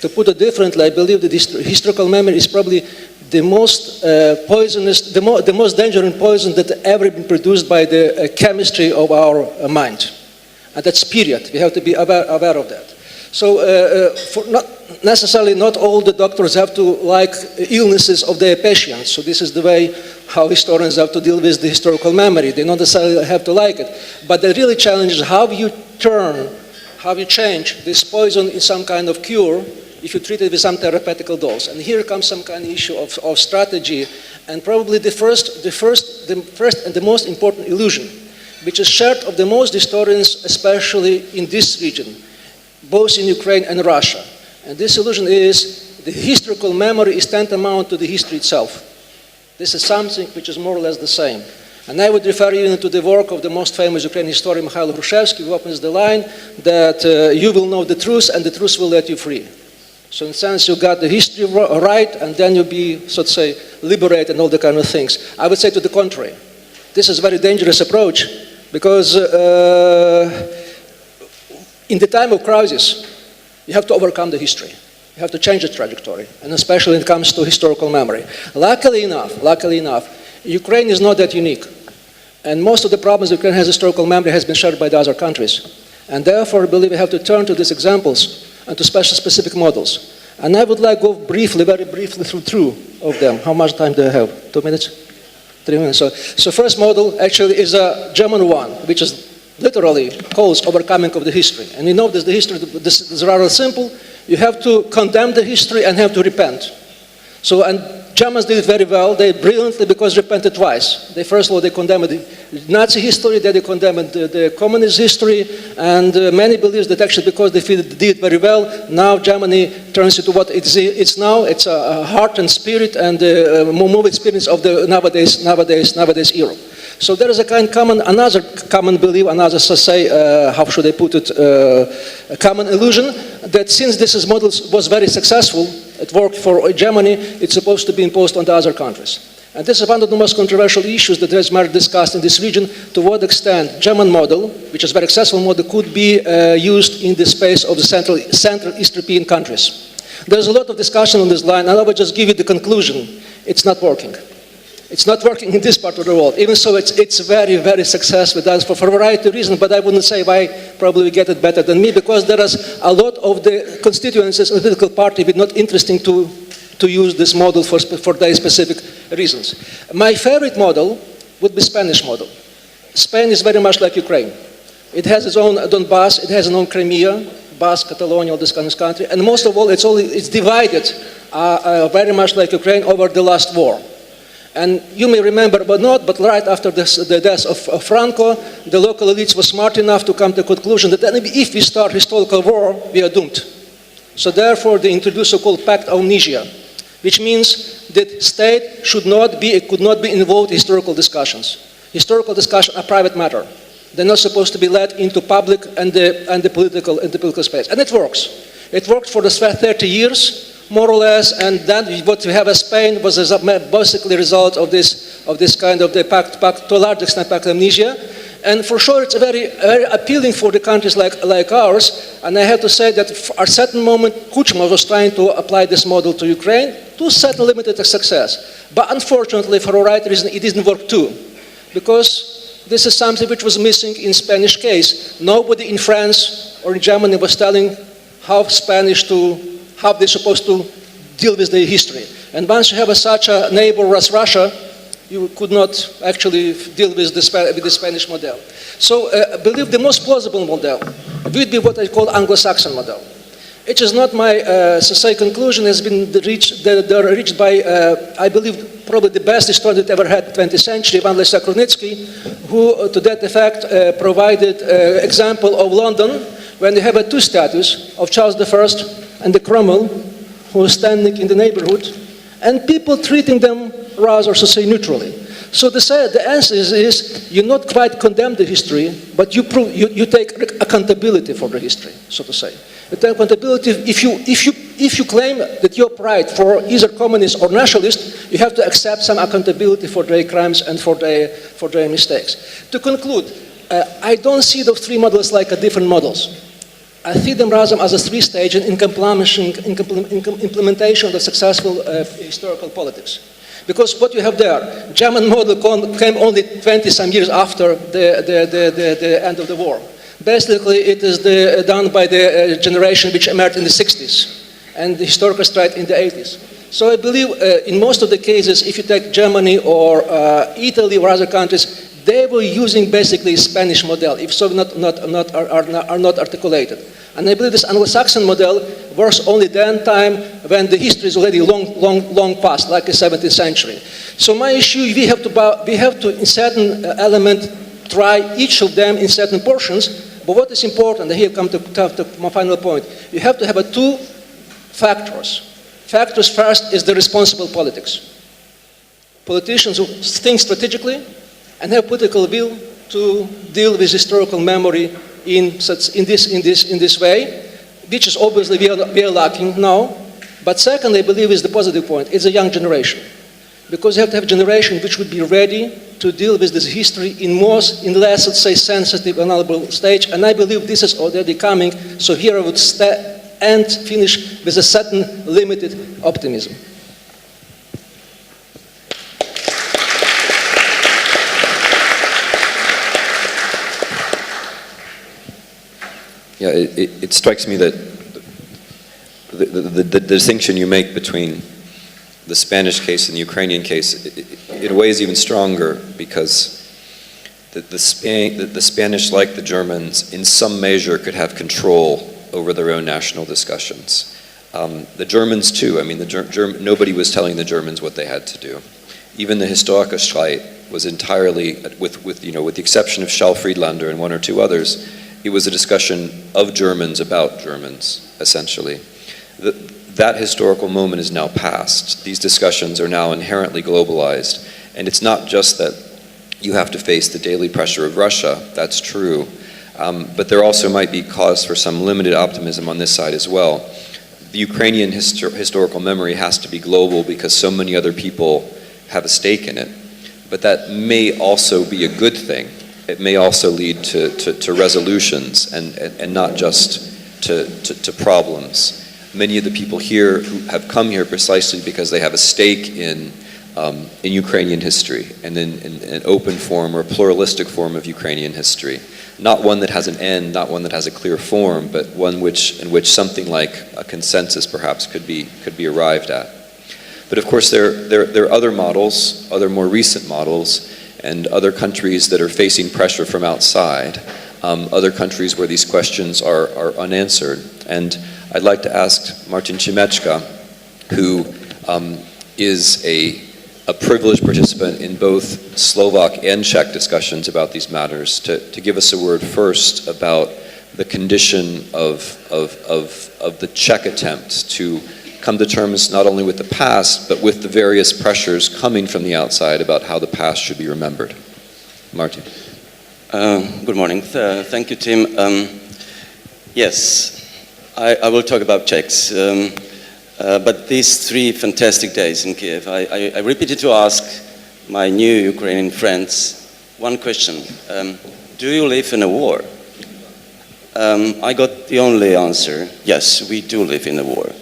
To put it differently, I believe that historical memory is probably the most poisonous, the most dangerous poison that ever been produced by the chemistry of our mind. And that's period. We have to be aware of that. So not all the doctors have to like illnesses of their patients. So this is the way how historians have to deal with the historical memory. They don't necessarily have to like it. But the really challenge is how you change this poison in some kind of cure if you treat it with some therapeutical dose. And here comes some kind of issue of strategy, and probably the first and the most important illusion, which is shared of the most historians, especially in this region, both in Ukraine and Russia. And this illusion is the historical memory is tantamount to the history itself. This is something which is more or less the same. And I would refer even to the work of the most famous Ukrainian historian, Mikhail Hrushevsky, who opens the line that you will know the truth and the truth will let you free. So in a sense, you got the history right, and then you'll be, so to say, liberated and all the kind of things. I would say to the contrary. This is a very dangerous approach, because in the time of crisis, you have to overcome the history. You have to change the trajectory, and especially when it comes to historical memory. Luckily enough, Ukraine is not that unique. And most of the problems Ukraine has historical memory has been shared by the other countries. And therefore, I believe we have to turn to these examples and to specific models. And I would like to go very briefly through two of them. How much time do I have? 2 minutes? 3 minutes. So first model actually is a German one, which is literally calls overcoming of the history. And you know that the history is rather simple. You have to condemn the history and have to repent. So, and Germans did it very well. They brilliantly, because repented twice. They first of all, they condemned the Nazi history, then they condemned the communist history, and many believe that actually because they did it very well, now Germany turns into what it's now. It's a heart and spirit and moving experience of the nowadays Europe. So there is another common belief, another, how should I put it, a common illusion that since this model was very successful, it worked for Germany, it's supposed to be imposed on the other countries. And this is one of the most controversial issues that is much discussed in this region, to what extent German model, which is a very successful model, could be used in the space of the Central East European countries. There's a lot of discussion on this line, and I will just give you the conclusion. It's not working. It's not working in this part of the world. Even so, it's very, very successful for a variety of reasons, but I wouldn't say why probably we get it better than me, because there is a lot of the constituencies of the political party with not interesting to use this model for their specific reasons. My favorite model would be Spanish model. Spain is very much like Ukraine. It has its own Donbass, it has its own Crimea, Basque, Catalonia, all this kind of country, and most of all, it's divided very much like Ukraine over the last war. And you may remember, but right after the death of Franco, the local elites were smart enough to come to the conclusion that if we start historical war, we are doomed. So therefore, they introduced so-called Pact of Amnesia, which means that state could not be involved in historical discussions. Historical discussions are private matter. They're not supposed to be led into public and the political space. And it works. It worked for the 30 years. More or less, and then what we have as Spain was basically a result of this kind of the pact, to a large extent, Pact of Amnesia. And for sure, it's very, very appealing for the countries like ours. And I have to say that at a certain moment, Kuchma was trying to apply this model to Ukraine to certain limited success. But unfortunately, for a right reason, it didn't work too. Because this is something which was missing in Spanish case. Nobody in France or in Germany was telling how they're supposed to deal with their history. And once you have such a neighbor as Russia, you could not actually deal with the Spanish model. So I believe the most plausible model would be what I call Anglo-Saxon model. It is not my conclusion, has been reached by, I believe, probably the best historian that ever had in the 20th century, Ivan Leszek Krunitzky, who, to that effect, provided example of London, when you have two statues of Charles I and the Cromwell, who is standing in the neighborhood, and people treating them rather, neutrally. So the answer is you not quite condemn the history, but you take accountability for the history, so to say. You take accountability. If you claim that you're right for either communist or nationalist, you have to accept some accountability for their crimes and for their mistakes. To conclude, I don't see those three models like different models. I see them rather as a three-stage in implementation of the successful historical politics. Because what you have there, German model came only 20-some years after the end of the war. Basically, it is done by the generation which emerged in the 60s and the historical stride in the 80s. So I believe in most of the cases, if you take Germany or Italy or other countries, they were using basically Spanish model, if so are not articulated. And I believe this Anglo-Saxon model works only then time when the history is already long past, like the 17th century. So my issue, we have to in certain element, try each of them in certain portions, but what is important, and here I come to my final point, you have to have two factors. Factors first is the responsible politics. Politicians who think strategically and have political will to deal with historical memory in this way, which is obviously we are lacking now. But secondly, I believe is the positive point. It's a young generation, because you have to have a generation which would be ready to deal with this history in less, let's say, sensitive and honorable stage, and I believe this is already coming, so here I would and finish with a certain limited optimism. Yeah, it strikes me that the distinction you make between the Spanish case and the Ukrainian case, in a way, is even stronger because the Spanish, like the Germans, in some measure could have control over their own national discussions. The Germans too. I mean, nobody was telling the Germans what they had to do. Even the Historikerstreit was entirely, with the exception of Schall Friedlander and one or two others, it was a discussion of Germans about Germans, essentially. That historical moment is now past. These discussions are now inherently globalized. And it's not just that you have to face the daily pressure of Russia, that's true, but there also might be cause for some limited optimism on this side as well. The Ukrainian historical memory has to be global because so many other people have a stake in it. But that may also be a good thing. It may also lead to resolutions and not just to problems. Many of the people here who have come here precisely because they have a stake in Ukrainian history and in an open form or a pluralistic form of Ukrainian history. Not one that has an end, not one that has a clear form, but one in which something like a consensus perhaps could be arrived at. But of course there are other models, other more recent models, and other countries that are facing pressure from outside, other countries where these questions are unanswered. And I'd like to ask Martin Šimečka, who is a privileged participant in both Slovak and Czech discussions about these matters, to give us a word first about the condition of the Czech attempt to come to terms not only with the past, but with the various pressures coming from the outside about how the past should be remembered. Martin. Good morning. Thank you, Tim. Yes, I will talk about Czechs. But these 3 fantastic days in Kiev, I repeated to ask my new Ukrainian friends one question. Do you live in a war? I got the only answer, yes, we do live in a war.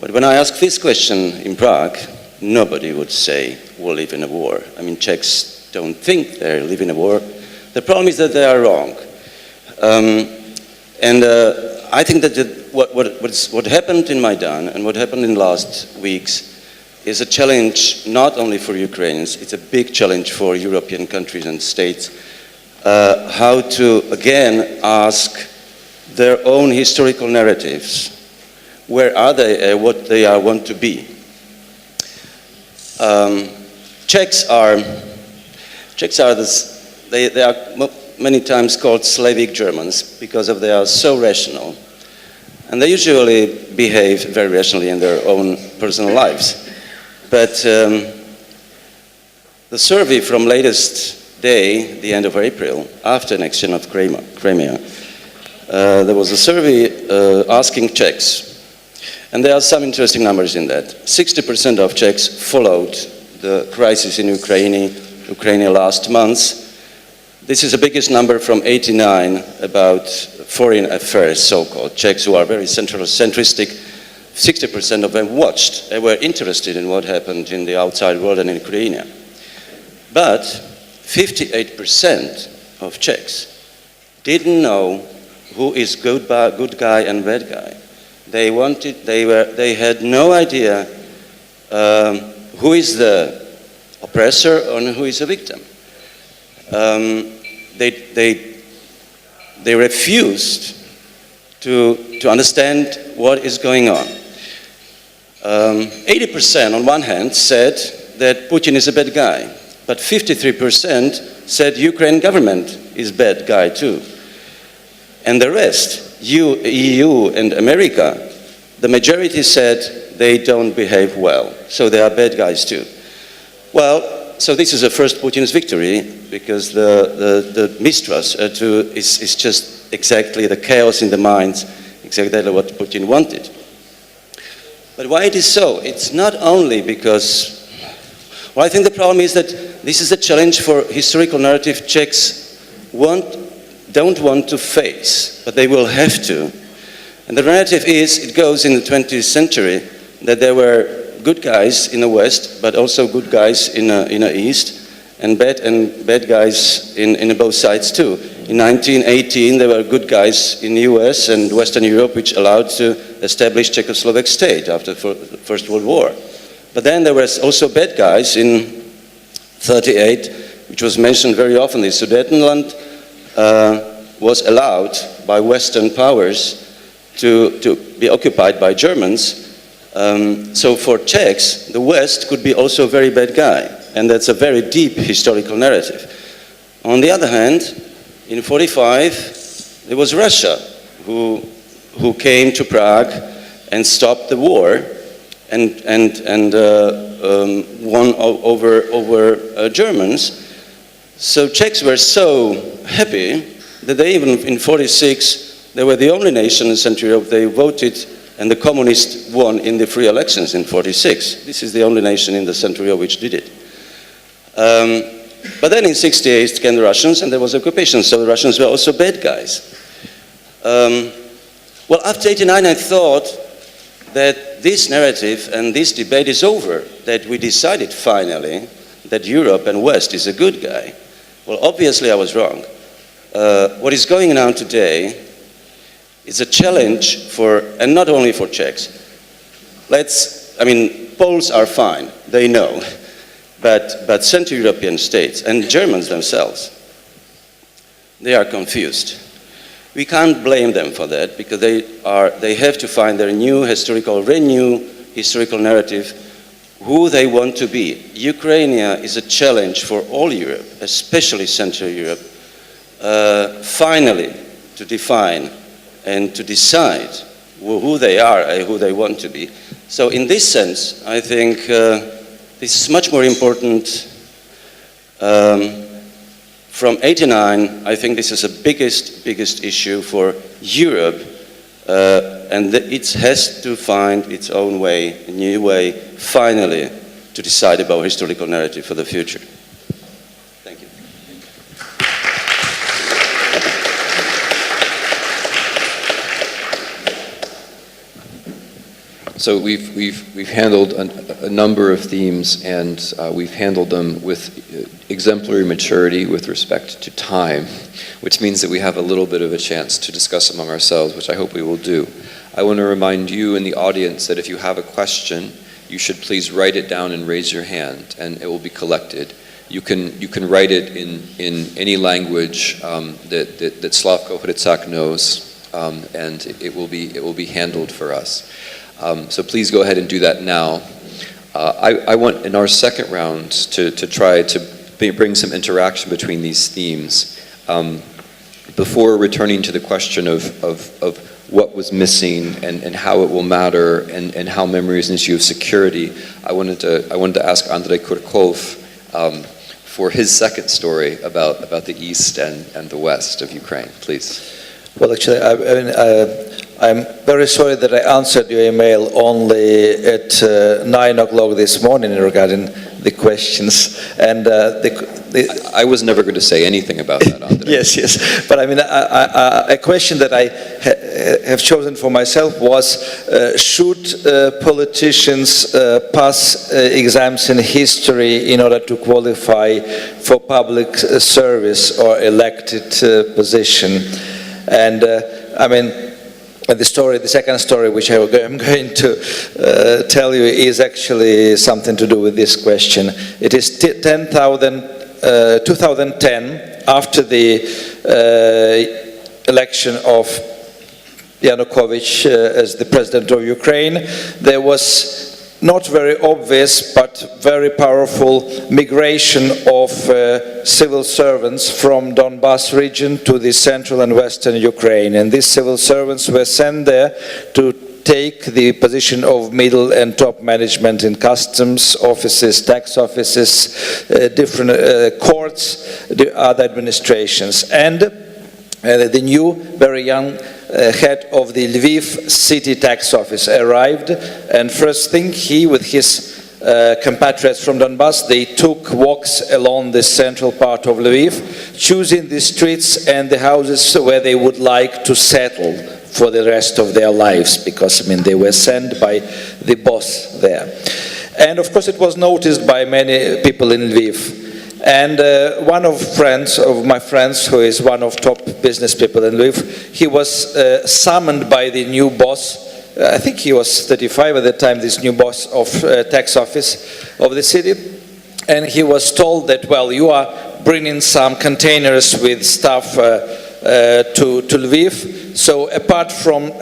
But when I asked this question in Prague, nobody would say we live in a war. I mean, Czechs don't think they live in a war. The problem is that they are wrong. I think that what happened in Maidan and what happened in last weeks is a challenge not only for Ukrainians, it's a big challenge for European countries and states, how to again ask their own historical narratives. Where are they and what they want to be? Czechs are many times called Slavic Germans because they are so rational. And they usually behave very rationally in their own personal lives. But the survey from latest day, the end of April, after annexion of Crimea, there was a survey asking Czechs. And there are some interesting numbers in that. 60% of Czechs followed the crisis in Ukraine last month. This is the biggest number from 89 about foreign affairs, so-called. Czechs who are very centristic, 60% of them watched. They were interested in what happened in the outside world and in Ukraine. But 58% of Czechs didn't know who is good guy and bad guy. They had no idea who is the oppressor and who is the victim. They refused to understand what is going on. 80% on one hand said that Putin is a bad guy, but 53% said Ukraine government is bad guy too. And the rest, EU and America, the majority said they don't behave well, so they are bad guys too. Well, so this is a first Putin's victory because the mistrust is just exactly the chaos in the minds, exactly what Putin wanted. But why it is so? It's not only because, well, I think the problem is that this is a challenge for historical narrative Czechs don't want to face, but they will have to. And the narrative is, it goes in the 20th century, that there were good guys in the West, but also good guys in the East, and bad guys in both sides too. In 1918, there were good guys in the US and Western Europe, which allowed to establish Czechoslovak state after the First World War. But then there was also bad guys in 38, which was mentioned very often. The Sudetenland was allowed by Western powers to be occupied by Germans. So for Czechs, the West could be also a very bad guy, and that's a very deep historical narrative. On the other hand, in 45, there was Russia who came to Prague and stopped the war and won over Germans. So Czechs were so happy that they even in 46, they were the only nation in Central Europe, they voted and the communists won in the free elections in 46. This is the only nation in the Central Europe which did it. But then in 68 came the Russians and there was occupation, so the Russians were also bad guys. Well, after 89 I thought that this narrative and this debate is over, that we decided finally that Europe and West is a good guy. Well, obviously I was wrong. What is going on today is a challenge for, and not only for Czechs. Poles are fine, they know, but Central European states and Germans themselves, they are confused. We can't blame them for that because they have to find their new historical narrative, who they want to be. Ukraine is a challenge for all Europe, especially Central Europe, finally to define and to decide who they are and who they want to be. So in this sense, I think this is much more important. From 89, I think this is the biggest issue for Europe, and it has to find its own way, a new way, finally, to decide about historical narrative for the future. Thank you. So we've handled a number of themes, and we've handled them with exemplary maturity with respect to time, which means that we have a little bit of a chance to discuss among ourselves, which I hope we will do. I want to remind you in the audience that if you have a question, you should please write it down and raise your hand, and it will be collected. You can write it in any language that Slavko Hrycak knows, and it will be handled for us. So please go ahead and do that now. I want in our second round to try to bring some interaction between these themes. Before returning to the question of what was missing and how it will matter and how memory is an issue of security, I wanted to ask Andrei Kurkov for his second story about the East and the West of Ukraine, please. Well, actually, I'm very sorry that I answered your email only at 9 o'clock this morning regarding the questions. And I was never going to say anything about that, Andrei. Yes. But I mean, a question that I have chosen for myself was, should politicians pass exams in history in order to qualify for public service or elected position? And the second story, which I'm going to tell you, is actually something to do with this question. It is 2010, after the election of Yanukovych as the president of Ukraine. There was not very obvious but very powerful migration of civil servants from Donbas region to the central and western Ukraine, and these civil servants were sent there to take the position of middle and top management in customs offices, tax offices, different courts, the other administrations. And the new, very young head of the Lviv city tax office arrived, and first thing, he with his compatriots from Donbass, they took walks along the central part of Lviv, choosing the streets and the houses where they would like to settle for the rest of their lives, because they were sent by the boss there. And of course it was noticed by many people in Lviv. And one of my friends, who is one of top business people in Lviv, he was summoned by the new boss. I think he was 35 at the time, this new boss of tax office of the city. And he was told that, well, you are bringing some containers with stuff to Lviv. So apart from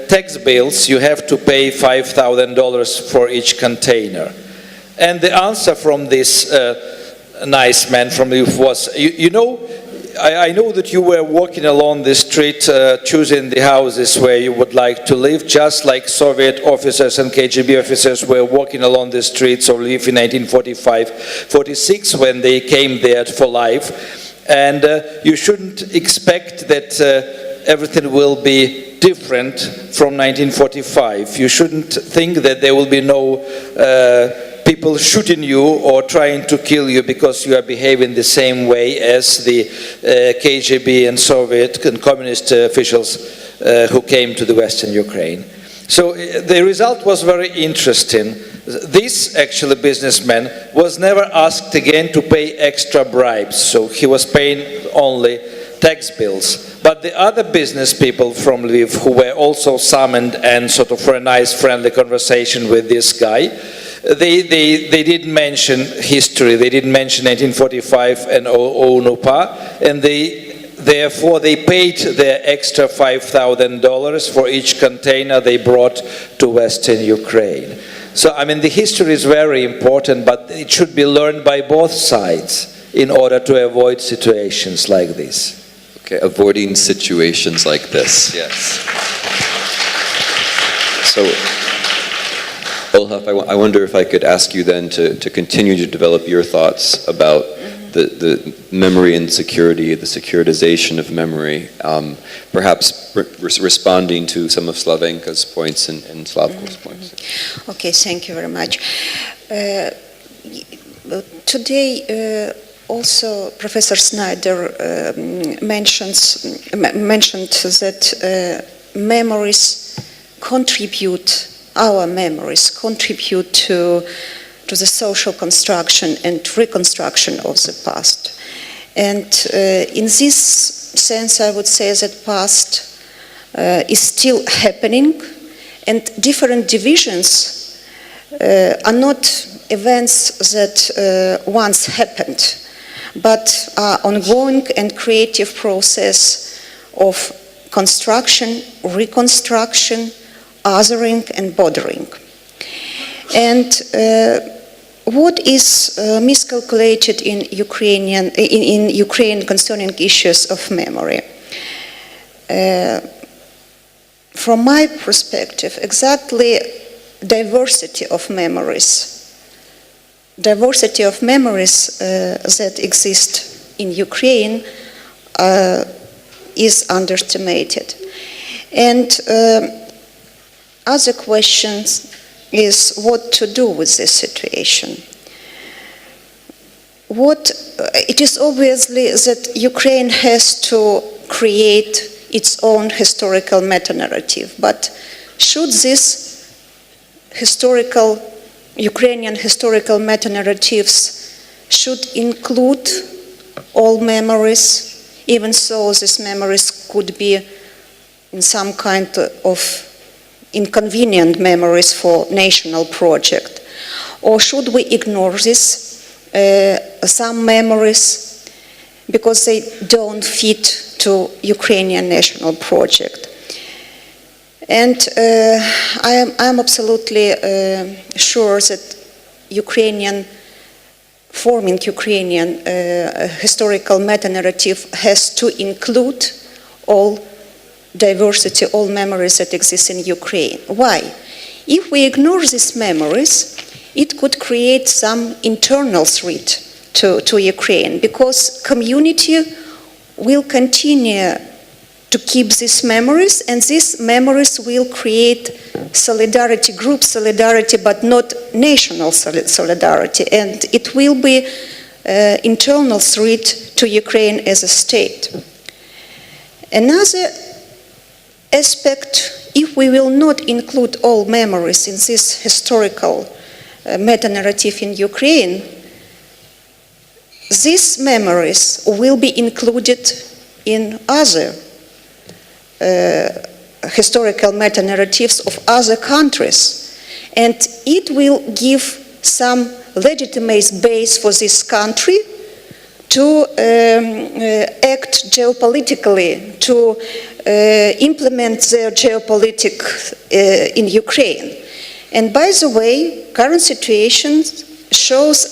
tax bills, you have to pay $5,000 for each container. And the answer from this nice man from Lviv was, I know that you were walking along the street choosing the houses where you would like to live, just like Soviet officers and KGB officers were walking along the streets of Lviv in 1945-46 when they came there for life. And you shouldn't expect that everything will be different from 1945. You shouldn't think that there will be no people shooting you or trying to kill you because you are behaving the same way as the KGB and Soviet and communist officials who came to the Western Ukraine. So the result was very interesting. This actually businessman was never asked again to pay extra bribes, so he was paying only tax bills. But the other business people from Lviv who were also summoned and sort of for a nice friendly conversation with this guy, they didn't mention history, they didn't mention 1945 and OUN-UPA, and therefore they paid their extra $5,000 for each container they brought to Western Ukraine. So, the history is very important, but it should be learned by both sides in order to avoid situations like this. Okay, avoiding situations like this, yes. So, Olaf, I wonder if I could ask you then to continue to develop your thoughts about the memory and security, the securitization of memory, perhaps responding to some of Slavenka's points and Slavko's points. Okay, thank you very much. Today, also Professor Snyder mentioned that our memories contribute to the social construction and reconstruction of the past. And in this sense, I would say that past is still happening, and different divisions are not events that once happened, but are ongoing and creative process of construction, reconstruction, othering and bordering. And what is miscalculated in Ukraine concerning issues of memory? From my perspective, exactly diversity of memories that exist in Ukraine is underestimated. And other questions is what to do with this situation. It is obviously that Ukraine has to create its own historical meta-narrative, but should this Ukrainian historical meta-narratives should include all memories, even so these memories could be in some kind of inconvenient memories for national project? Or should we ignore some memories because they don't fit to Ukrainian national project? And I'm absolutely sure that forming Ukrainian historical meta-narrative has to include all diversity, all memories that exist in Ukraine. Why? If we ignore these memories, it could create some internal threat to Ukraine, because community will continue to keep these memories, and these memories will create solidarity, group solidarity, but not national solidarity. And it will be internal threat to Ukraine as a state. Another aspect, if we will not include all memories in this historical meta-narrative in Ukraine, these memories will be included in other historical meta-narratives of other countries. And it will give some legitimate base for this country to act geopolitically, to implement their geopolitics in Ukraine. And by the way, current situation gives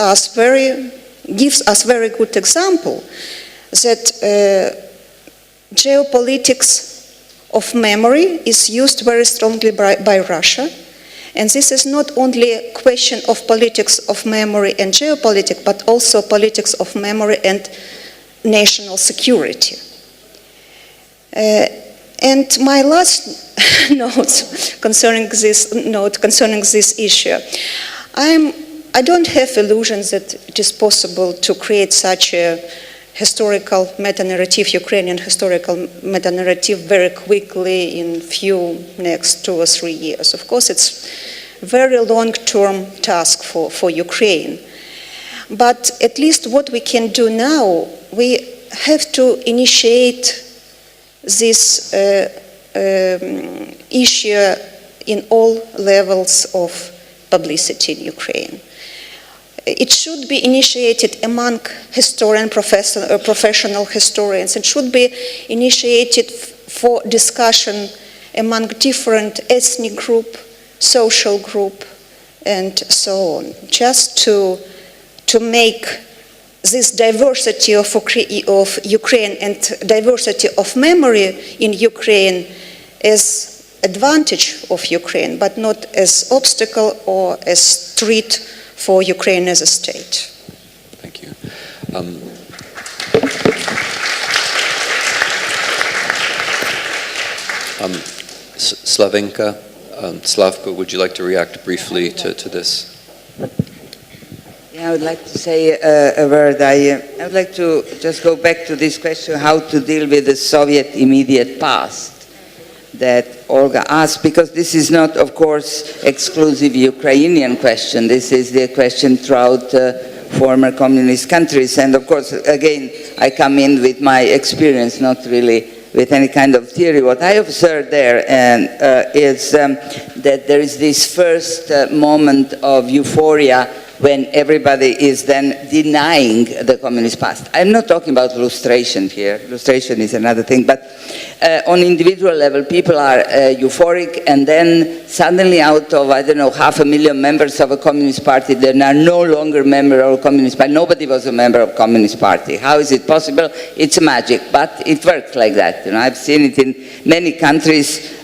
us very good example that geopolitics of memory is used very strongly by Russia. And this is not only a question of politics of memory and geopolitics, but also politics of memory and national security. And my last note concerning this issue, I don't have illusions that it is possible to create such a historical meta-narrative, Ukrainian historical meta-narrative very quickly in next 2 or 3 years. Of course, it's a very long-term task for Ukraine. But at least what we can do now, we have to initiate this issue in all levels of publicity in Ukraine. It should be initiated among professional historians. It should be initiated for discussion among different ethnic group, social group, and so on, just to make this diversity of Ukraine and diversity of memory in Ukraine as advantage of Ukraine, but not as obstacle or as threat for Ukraine as a state. Thank you. Slavenka, Slavko, would you like to react briefly to this? Yeah, I would like to say a word. I would like to just go back to this question, how to deal with the Soviet immediate past that Olga asked, because this is not, of course, exclusive Ukrainian question. This is the question throughout former communist countries. And of course, again, I come in with my experience, not really with any kind of theory. What I observed there is that there is this first moment of euphoria when everybody is then denying the communist past. I'm not talking about lustration here. Lustration is another thing. But on individual level, people are euphoric, and then suddenly out of, I don't know, 500,000 members of a communist party, they are no longer member of a communist party. Nobody was a member of a communist party. How is it possible? It's magic, but it works like that. You know, I've seen it in many countries.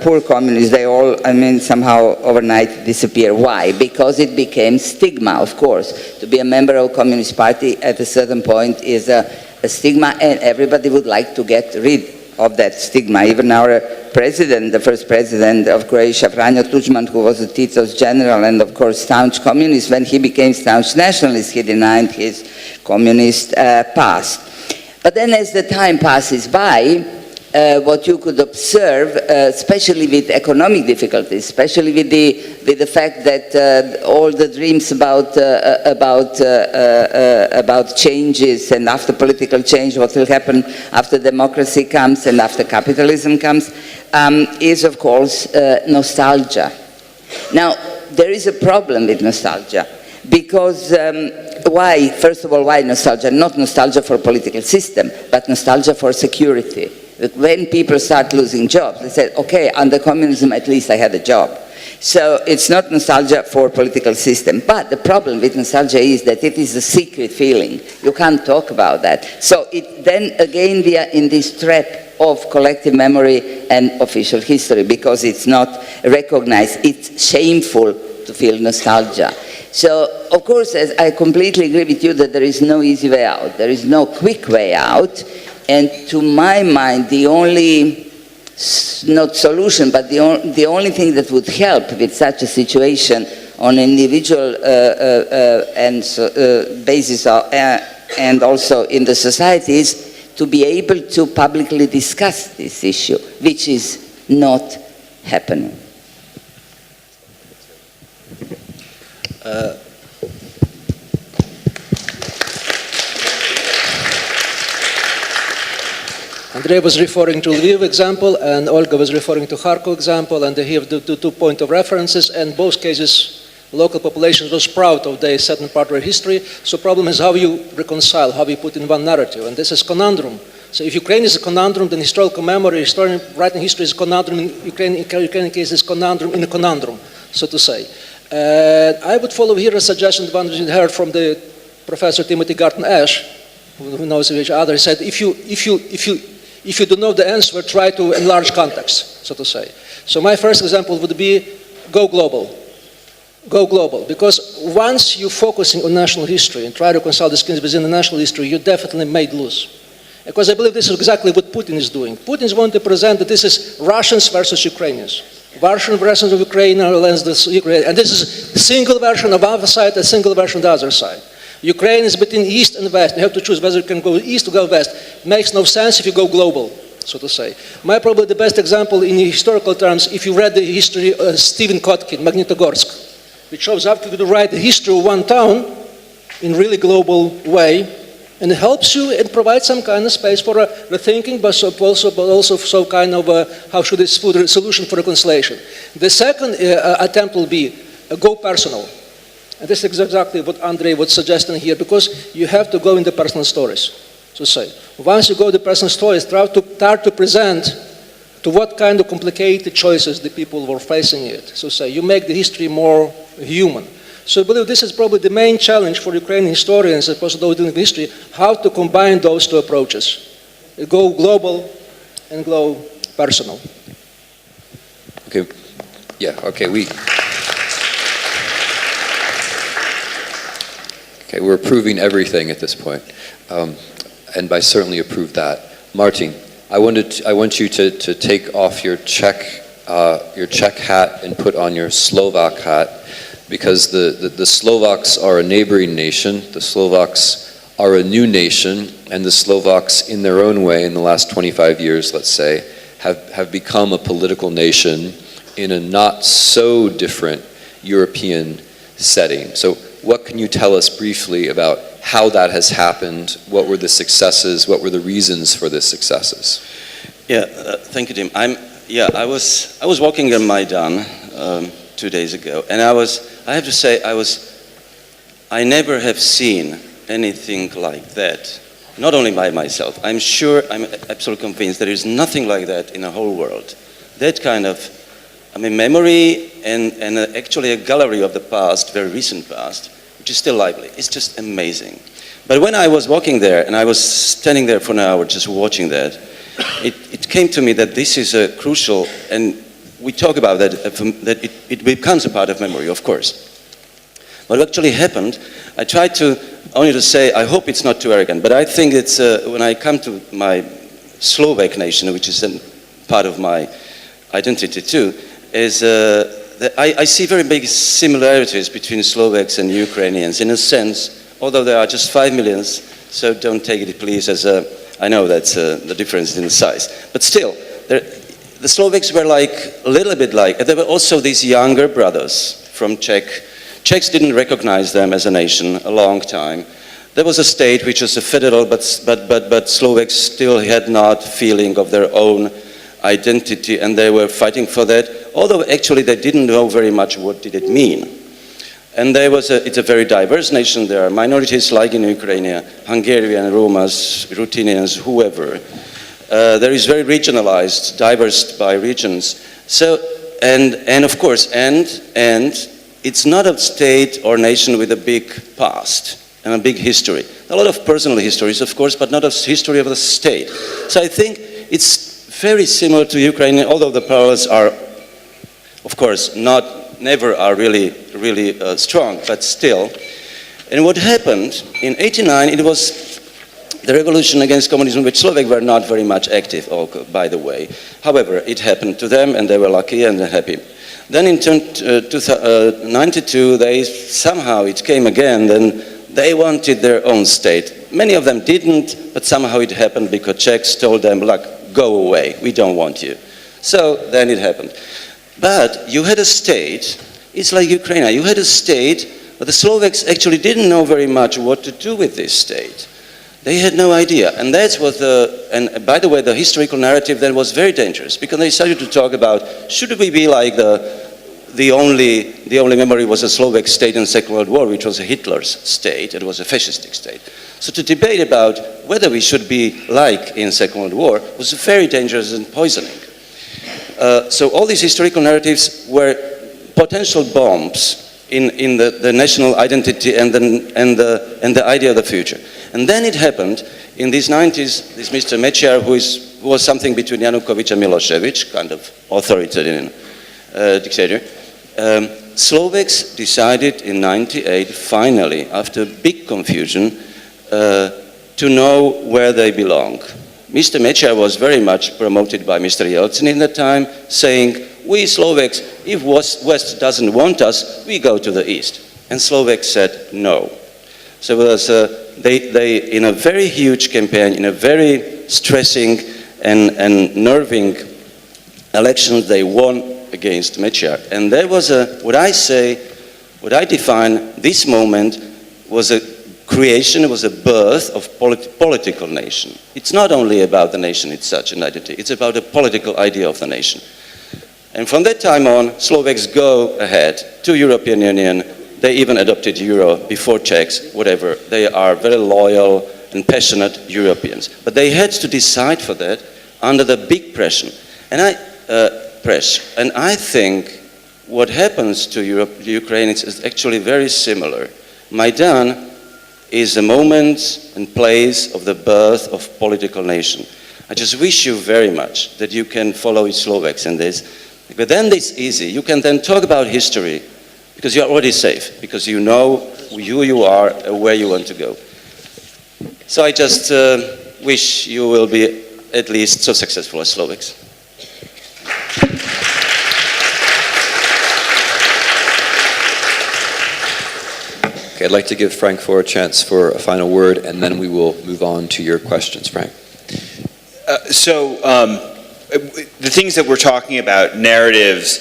Poor communists, they all, somehow overnight disappear. Why? Because it became stigma, of course. To be a member of a communist party at a certain point is a stigma, and everybody would like to get rid of that stigma. Even our president, the first president of Croatia, Franjo Tuđman, who was a Tito's general and, of course, staunch communist, when he became staunch nationalist, he denied his communist past. But then as the time passes by, what you could observe, especially with economic difficulties, especially with the fact that all the dreams about changes and after political change, what will happen after democracy comes and after capitalism comes, is of course nostalgia. Now, there is a problem with nostalgia. Because why? First of all, why nostalgia? Not nostalgia for political system, but nostalgia for security. When people start losing jobs, they say, okay, under communism at least I had a job. So it's not nostalgia for political system. But the problem with nostalgia is that it is a secret feeling. You can't talk about that. So then again we are in this trap of collective memory and official history because it's not recognized. It's shameful to feel nostalgia. So, of course, I completely agree with you that there is no easy way out. There is no quick way out. And to my mind, the only not solution, but the only thing that would help with such a situation on individual basis and also in the society is to be able to publicly discuss this issue, which is not happening. Andrei was referring to Lviv example, and Olga was referring to Kharkov example, and they have the 2 points of references, and both cases, local population was proud of their certain part of their history. So problem is how you reconcile, how you put in one narrative, and this is conundrum. So if Ukraine is a conundrum, then historical memory, historian writing history is a conundrum. In Ukrainian case is conundrum in a conundrum, so to say. I would follow here a suggestion one we heard from the Professor Timothy Garton-Ash, who knows each other. He said, if you don't know the answer, try to enlarge context, so to say. So my first example would be go global. Go global, because once you're focusing on national history and try to reconcile the skins within the national history, you definitely made lose. Because I believe this is exactly what Putin is doing. Putin is going to present that this is Russians versus Ukrainians. Russian version of Ukraine against Ukraine, and this is a single version of our side, a single version of the other side. Ukraine is between east and west. You have to choose whether you can go east or go west. It makes no sense if you go global, so to say. Probably the best example in historical terms, if you read the history of Stephen Kotkin, Magnitogorsk, which shows up to write the history of one town in really global way, and it helps you and provides some kind of space for rethinking, but also some kind of how should this food solution for reconciliation. The second attempt will be go personal. And this is exactly what Andrei was suggesting here, because you have to go into personal stories, to say. Once you go to personal stories, try to start to present to what kind of complicated choices the people were facing it. So say, you make the history more human. So I believe this is probably the main challenge for Ukrainian historians, as opposed to those doing history, how to combine those two approaches. Go global and go personal. Okay, yeah, okay, we're approving everything at this point, and I certainly approve that. Martin, I want you to take off your Czech hat and put on your Slovak hat, because the Slovaks are a neighboring nation. The Slovaks are a new nation, and the Slovaks, in their own way, in the last 25 years, let's say, have become a political nation in a not so different European setting. So what can you tell us briefly about how that has happened? What were the successes? What were the reasons for the successes? Yeah, thank you, Tim. I was walking in Maidan 2 days ago, and I have to say, I never have seen anything like that. Not only by myself. I'm absolutely convinced there is nothing like that in the whole world. That kind of, memory and actually a gallery of the past, very recent past, which is still lively. It's just amazing. But when I was walking there, and I was standing there for an hour just watching that, it came to me that this is a crucial, and we talk about that it becomes a part of memory, of course. What actually happened, I tried only to say, I hope it's not too arrogant, but I think it's, when I come to my Slovak nation, which is a part of my identity too, is that I see very big similarities between Slovaks and Ukrainians in a sense, although there are just 5 million, so don't take it please as I know that's the difference in the size. But still, the Slovaks were a little bit like, there were also these younger brothers from Czech. Czechs didn't recognize them as a nation a long time. There was a state which was a federal, but Slovaks still had not feeling of their own identity, and they were fighting for that, although actually they didn't know very much what did it mean. And it's a very diverse nation. There are minorities like in Ukraine, Hungarian, Romas, Ruthenians, whoever. There is very regionalized, diverse by regions. So, and of course, and it's not a state or nation with a big past and a big history. A lot of personal histories, of course, but not a history of the state. So I think it's very similar to Ukraine, although the parallels are, of course, never are really strong, but still. And what happened in '89, The revolution against communism, which Slovaks were not very much active, by the way. However, it happened to them, and they were lucky and happy. Then in 1992, somehow it came again, and they wanted their own state. Many of them didn't, but somehow it happened because Czechs told them, look, go away, we don't want you. So then it happened. But you had a state, it's like Ukraine, you had a state, but the Slovaks actually didn't know very much what to do with this state. They had no idea, and that's what and by the way, the historical narrative then was very dangerous, because they started to talk about, should we be like the only memory was a Slovak state in the Second World War, which was Hitler's state, it was a fascistic state. So to debate about whether we should be like in Second World War was very dangerous and poisoning. So all these historical narratives were potential bombs in the national identity and the idea of the future. And then it happened in these 90s, this Mr. Mečiar, who was something between Yanukovych and Milosevic, kind of authoritarian dictator. Slovaks decided in 98, finally, after big confusion, to know where they belong. Mr. Mečiar was very much promoted by Mr. Yeltsin in that time, saying, we Slovaks, if West doesn't want us, we go to the East. And Slovaks said no. So it was, they, in a very huge campaign, in a very stressing and nerving election, they won against Mečiar. And there was what I define this moment was a creation, it was a birth of political nation. It's not only about the nation it's such an identity, it's about a political idea of the nation. And from that time on, Slovaks go ahead to European Union. They even adopted Euro before Czechs, whatever. They are very loyal and passionate Europeans. But they had to decide for that under the big pressure. And I think what happens to the Ukrainians is actually very similar. Maidan is a moment and place of the birth of political nation. I just wish you very much that you can follow Slovaks in this. But then it's easy. You can then talk about history because you're already safe, because you know who you are and where you want to go. So I just wish you will be at least so successful as Slovaks. Okay, I'd like to give Frank Foer a chance for a final word, and then we will move on to your questions, Frank. The things that we're talking about, narratives,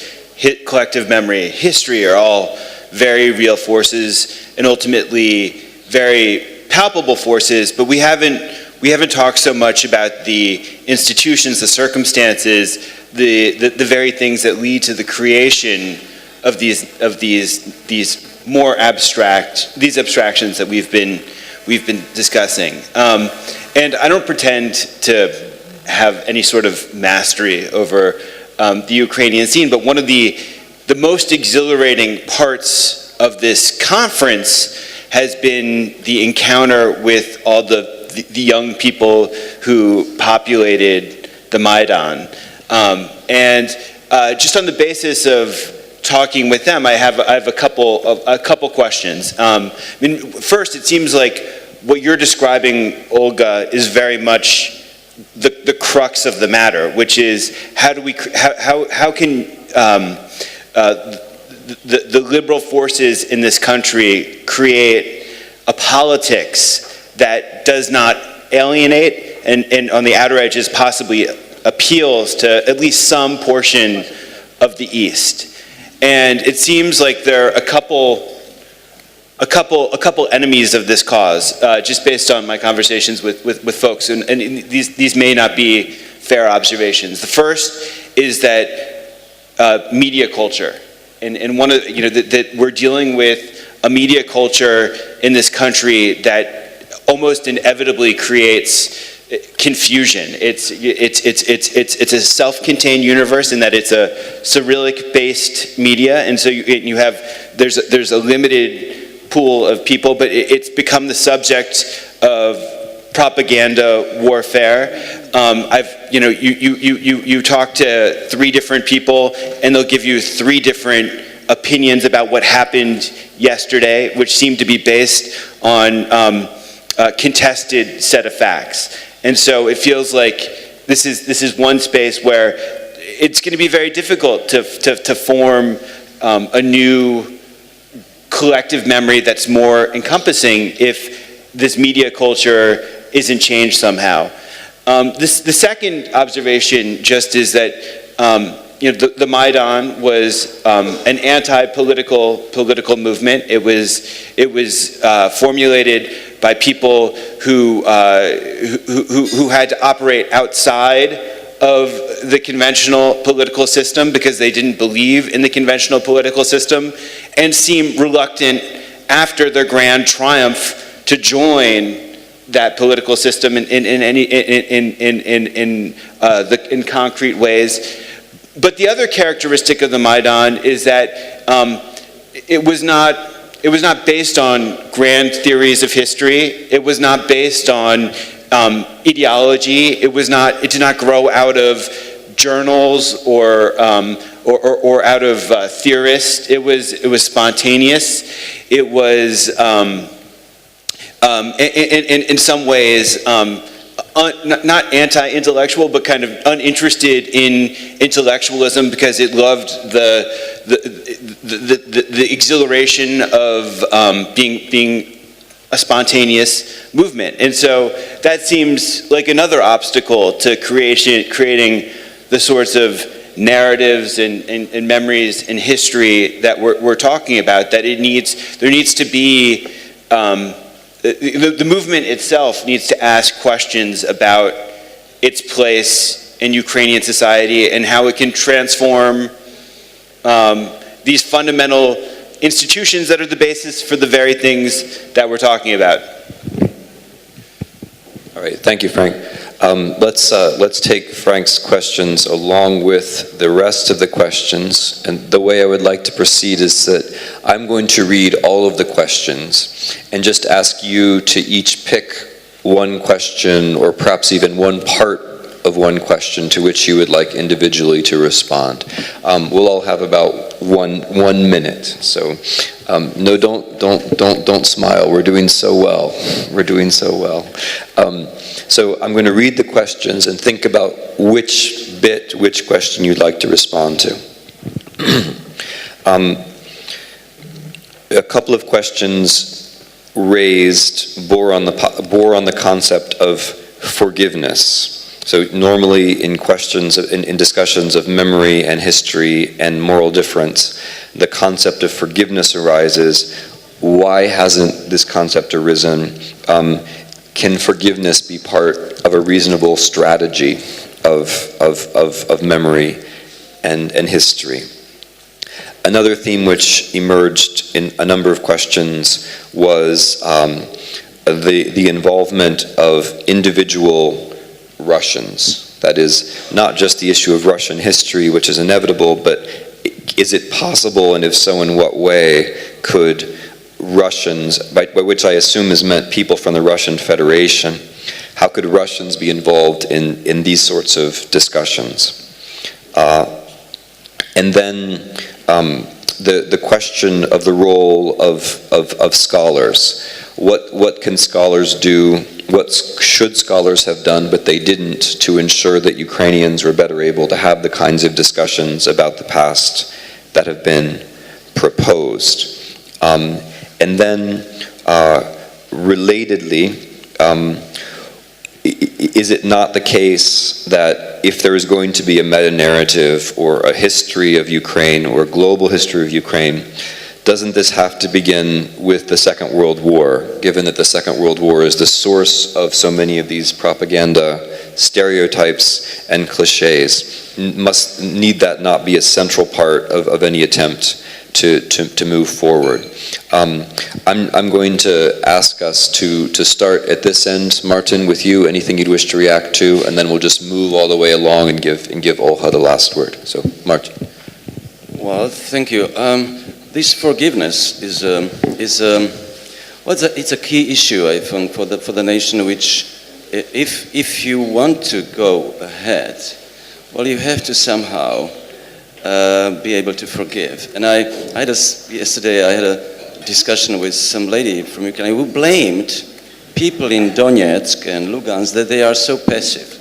collective memory, history, are all very real forces and ultimately very palpable forces, but we haven't talked so much about the institutions, the circumstances, the very things that lead to the creation of these more abstractions that we've been discussing. And I don't pretend to have any sort of mastery over the Ukrainian scene, but one of the most exhilarating parts of this conference has been the encounter with all the young people who populated the Maidan. Just on the basis of talking with them, I have a couple questions. First, it seems like what you're describing, Olga, is very much the crux of the matter, which is how can the liberal forces in this country create a politics that does not alienate and on the outer edges possibly appeals to at least some portion of the East. And it seems like there are a couple enemies of this cause, just based on my conversations with folks, and these may not be fair observations. The first is that media culture, and one of that we're dealing with a media culture in this country that almost inevitably creates confusion. It's a self-contained universe in that it's a Cyrillic-based media, and so there's a limited pool of people, but it's become the subject of propaganda warfare. You talk to 3 different people, and they'll give you 3 different opinions about what happened yesterday, which seem to be based on contested set of facts. And so it feels like this is one space where it's going to be very difficult to form a new collective memory that's more encompassing if this media culture isn't changed somehow. The second observation just is that the Maidan was an anti-political movement. It was formulated by people who had to operate outside of the conventional political system because they didn't believe in the conventional political system, and seemed reluctant after their grand triumph to join that political system in concrete ways. But the other characteristic of the Maidan is that it was not based on grand theories of history. It was not based on ideology. It did not grow out of journals or out of theorists. It was spontaneous. It was in some ways not anti-intellectual, but kind of uninterested in intellectualism because it loved the exhilaration of being a spontaneous movement. And so that seems like another obstacle to creating the sorts of narratives and memories and history that we're talking about, that there needs to be, the movement itself needs to ask questions about its place in Ukrainian society and how it can transform these fundamental institutions that are the basis for the very things that we're talking about. All right, thank you, Frank. Let's take Frank's questions along with the rest of the questions. And the way I would like to proceed is that I'm going to read all of the questions and just ask you to each pick one question or perhaps even one part of one question to which you would like individually to respond. We'll all have about one minute. So no, don't smile. We're doing so well. We're doing so well. So I'm going to read the questions and think about which question you'd like to respond to. A couple of questions raised bore on the concept of forgiveness. So normally in questions, in discussions of memory and history and moral difference, the concept of forgiveness arises. Why hasn't this concept arisen? Can forgiveness be part of a reasonable strategy of memory and history? Another theme which emerged in a number of questions was the involvement of individual Russians. That is, not just the issue of Russian history, which is inevitable, but is it possible, and if so, in what way could Russians, by which I assume is meant people from the Russian Federation, how could Russians be involved in these sorts of discussions? And then the question of the role of scholars. What can scholars do? What should scholars have done, but they didn't, to ensure that Ukrainians were better able to have the kinds of discussions about the past that have been proposed? And then, relatedly, is it not the case that if there is going to be a meta-narrative or a history of Ukraine or a global history of Ukraine, doesn't this have to begin with the Second World War, given that the Second World War is the source of so many of these propaganda stereotypes and cliches? Need that not be a central part of any attempt to move forward? I'm going to ask us to start at this end. Martin, with you, anything you'd wish to react to, and then we'll just move all the way along and give Olha the last word. So, Martin. Well, thank you. This forgiveness is it's a key issue, I think, for the nation. Which, if you want to go ahead, well, you have to somehow be able to forgive. And yesterday I had a discussion with some lady from Ukraine who blamed people in Donetsk and Lugansk, that they are so passive.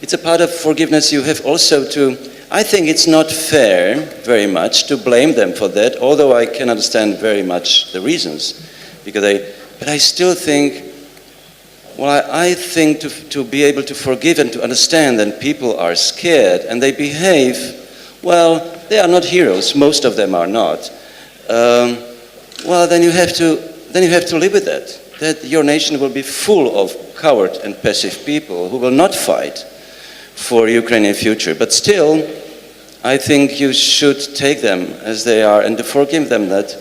It's a part of forgiveness you have also to, I think it's not fair very much to blame them for that, although I can understand very much the reasons, but I still think, well, I think to be able to forgive and to understand that people are scared and they behave, well, they are not heroes, most of them are not. Well, then you have to live with that your nation will be full of coward and passive people who will not fight for Ukrainian future. But still, I think you should take them as they are and to forgive them that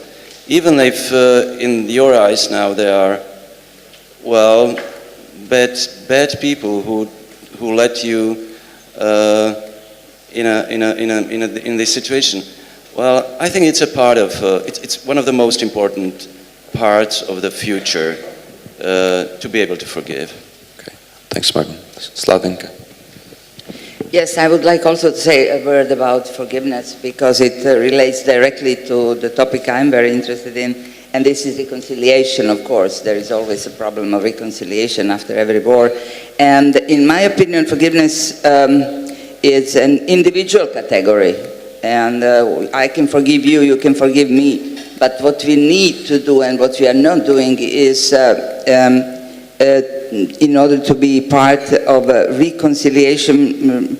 even if in your eyes now they are, well, bad people who let you in this situation. Well, I think it's a part of, it's one of the most important parts of the future to be able to forgive. Okay. Thanks, Martin. Slavenka. Yes, I would like also to say a word about forgiveness because it relates directly to the topic I'm very interested in, and this is reconciliation, of course. There is always a problem of reconciliation after every war. And in my opinion, forgiveness is an individual category. And I can forgive you, you can forgive me. But what we need to do and what we are not doing is in order to be part of a reconciliation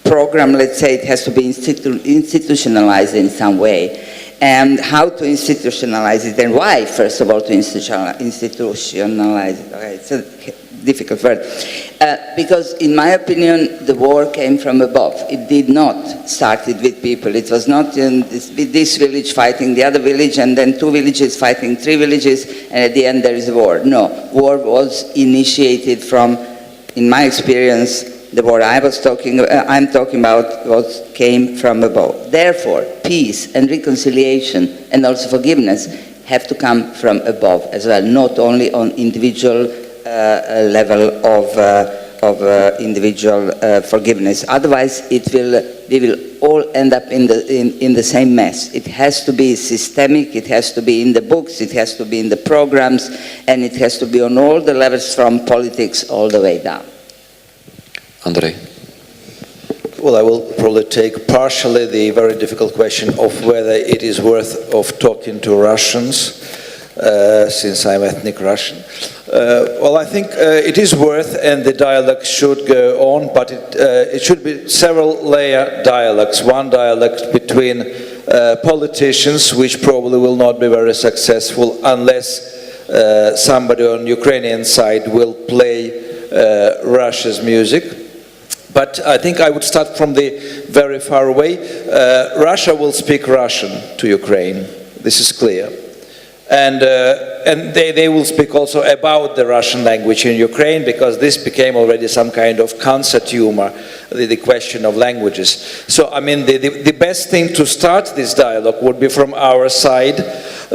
program, let's say, it has to be institutionalized in some way. And how to institutionalize it and why, first of all, to institutionalize it. Okay, it's a difficult word. Because in my opinion, the war came from above. It did not start with people. It was not in this village fighting the other village and then two villages fighting three villages and at the end there is a war. No, war was initiated from, in my experience, the war I'm talking about came from above. Therefore, peace and reconciliation and also forgiveness have to come from above as well, not only on individual level of individual forgiveness. Otherwise, we will all end up in the same mess. It has to be systemic. It has to be in the books. It has to be in the programs, and it has to be on all the levels from politics all the way down. Andrei. Well, I will probably take partially the very difficult question of whether it is worth of talking to Russians, since I'm ethnic Russian. Well, I think it is worth, and the dialogue should go on, but it should be several layer dialogues. One dialogue between politicians, which probably will not be very successful unless somebody on Ukrainian side will play Russia's music. But I think I would start from the very far away. Russia will speak Russian to Ukraine. This is clear. And they will speak also about the Russian language in Ukraine, because this became already some kind of concert humor, the question of languages. So, I mean, the best thing to start this dialogue would be from our side,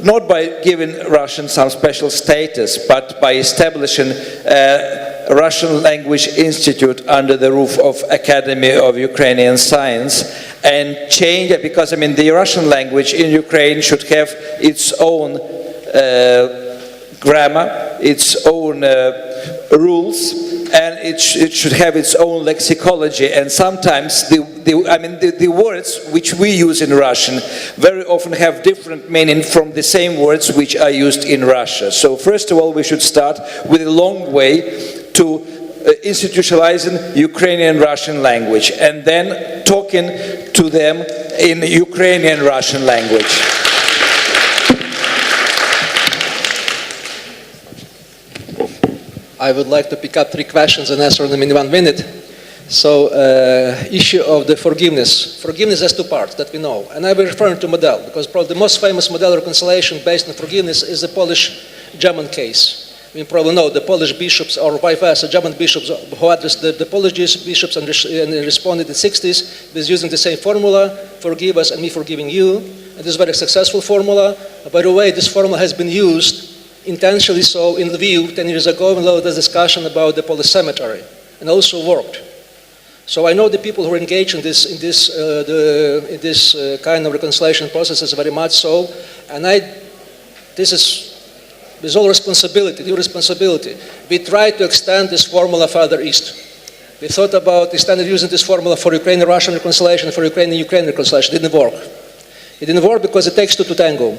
not by giving Russian some special status, but by establishing Russian Language Institute under the roof of Academy of Ukrainian Science, and change it, because I mean the Russian language in Ukraine should have its own grammar, its own rules, and it should have its own lexicology. And sometimes the words which we use in Russian very often have different meaning from the same words which are used in Russia. So first of all, we should start with a long way to institutionalizing Ukrainian Russian language, and then talking to them in Ukrainian Russian language. I would like to pick up three questions and answer them in 1 minute. So, issue of the forgiveness. Forgiveness has two parts that we know. And I will refer to model, because probably the most famous model of reconciliation based on forgiveness is the Polish-German case. We probably know the Polish bishops, or vice versa, German bishops who addressed the Polish bishops and responded in the 60s with using the same formula, forgive us and me forgiving you. And this is a very successful formula. By the way, this formula has been used intentionally so in Lviv 10 years ago when there was a discussion about the Polish cemetery, and also worked. So I know the people who are engaged in this kind of reconciliation processes very much so, and this is with all responsibility, due responsibility. we tried to extend this formula further east. We thought about extending using this formula for Ukrainian-Russian reconciliation, for Ukrainian-Ukraine reconciliation. It didn't work. It didn't work because it takes two to tango.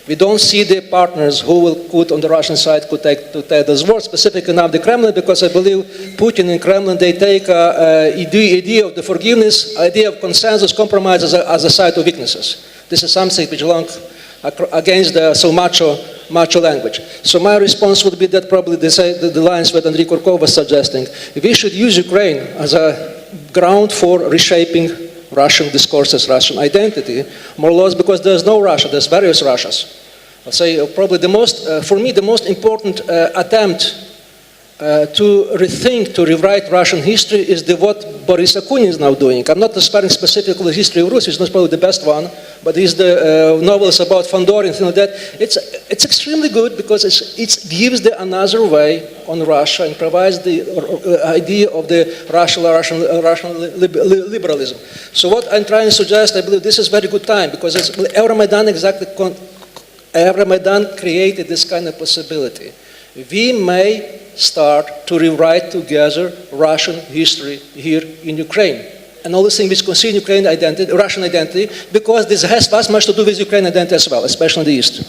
We don't see the partners who could, on the Russian side, could take those words, specifically now the Kremlin, because I believe Putin and Kremlin, they take idea of the forgiveness, idea of consensus, compromise as a side of weaknesses. This is something which belongs against the so macho language. So my response would be that probably the lines that Andriy Kurkov was suggesting. We should use Ukraine as a ground for reshaping Russian discourses, Russian identity, more or less because there's no Russia, there's various Russias. I'll say probably for me, the most important attempt to rethink, to rewrite Russian history is what Boris Akunin is now doing. I'm not referring specifically to the history of Russia, it's not probably the best one, but it's the novels about Fandor and things like that. It's extremely good because it gives another way on Russia and provides the idea of the Russian liberalism. So what I'm trying to suggest, I believe this is a very good time because Euromaidan Euromaidan created this kind of possibility. We may start to rewrite together Russian history here in Ukraine. And all the things which concern Ukrainian identity, Russian identity, because this has vast much to do with Ukrainian identity as well, especially in the East.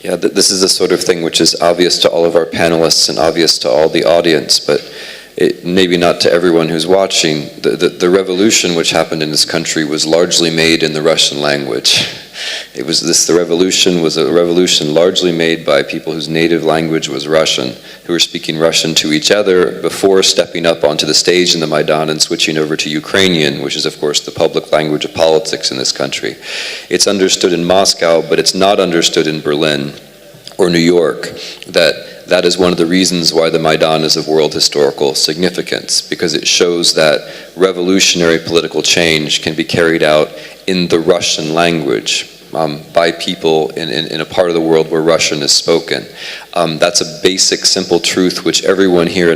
Yeah, this is the sort of thing which is obvious to all of our panelists and obvious to all the audience, but maybe not to everyone who's watching. The revolution which happened in this country was largely made in the Russian language. The revolution was a revolution largely made by people whose native language was Russian, who were speaking Russian to each other before stepping up onto the stage in the Maidan and switching over to Ukrainian, which is of course the public language of politics in this country. It's understood in Moscow, but it's not understood in Berlin or New York that is one of the reasons why the Maidan is of world historical significance, because it shows that revolutionary political change can be carried out in the Russian language by people in a part of the world where Russian is spoken. That's a basic, simple truth which everyone here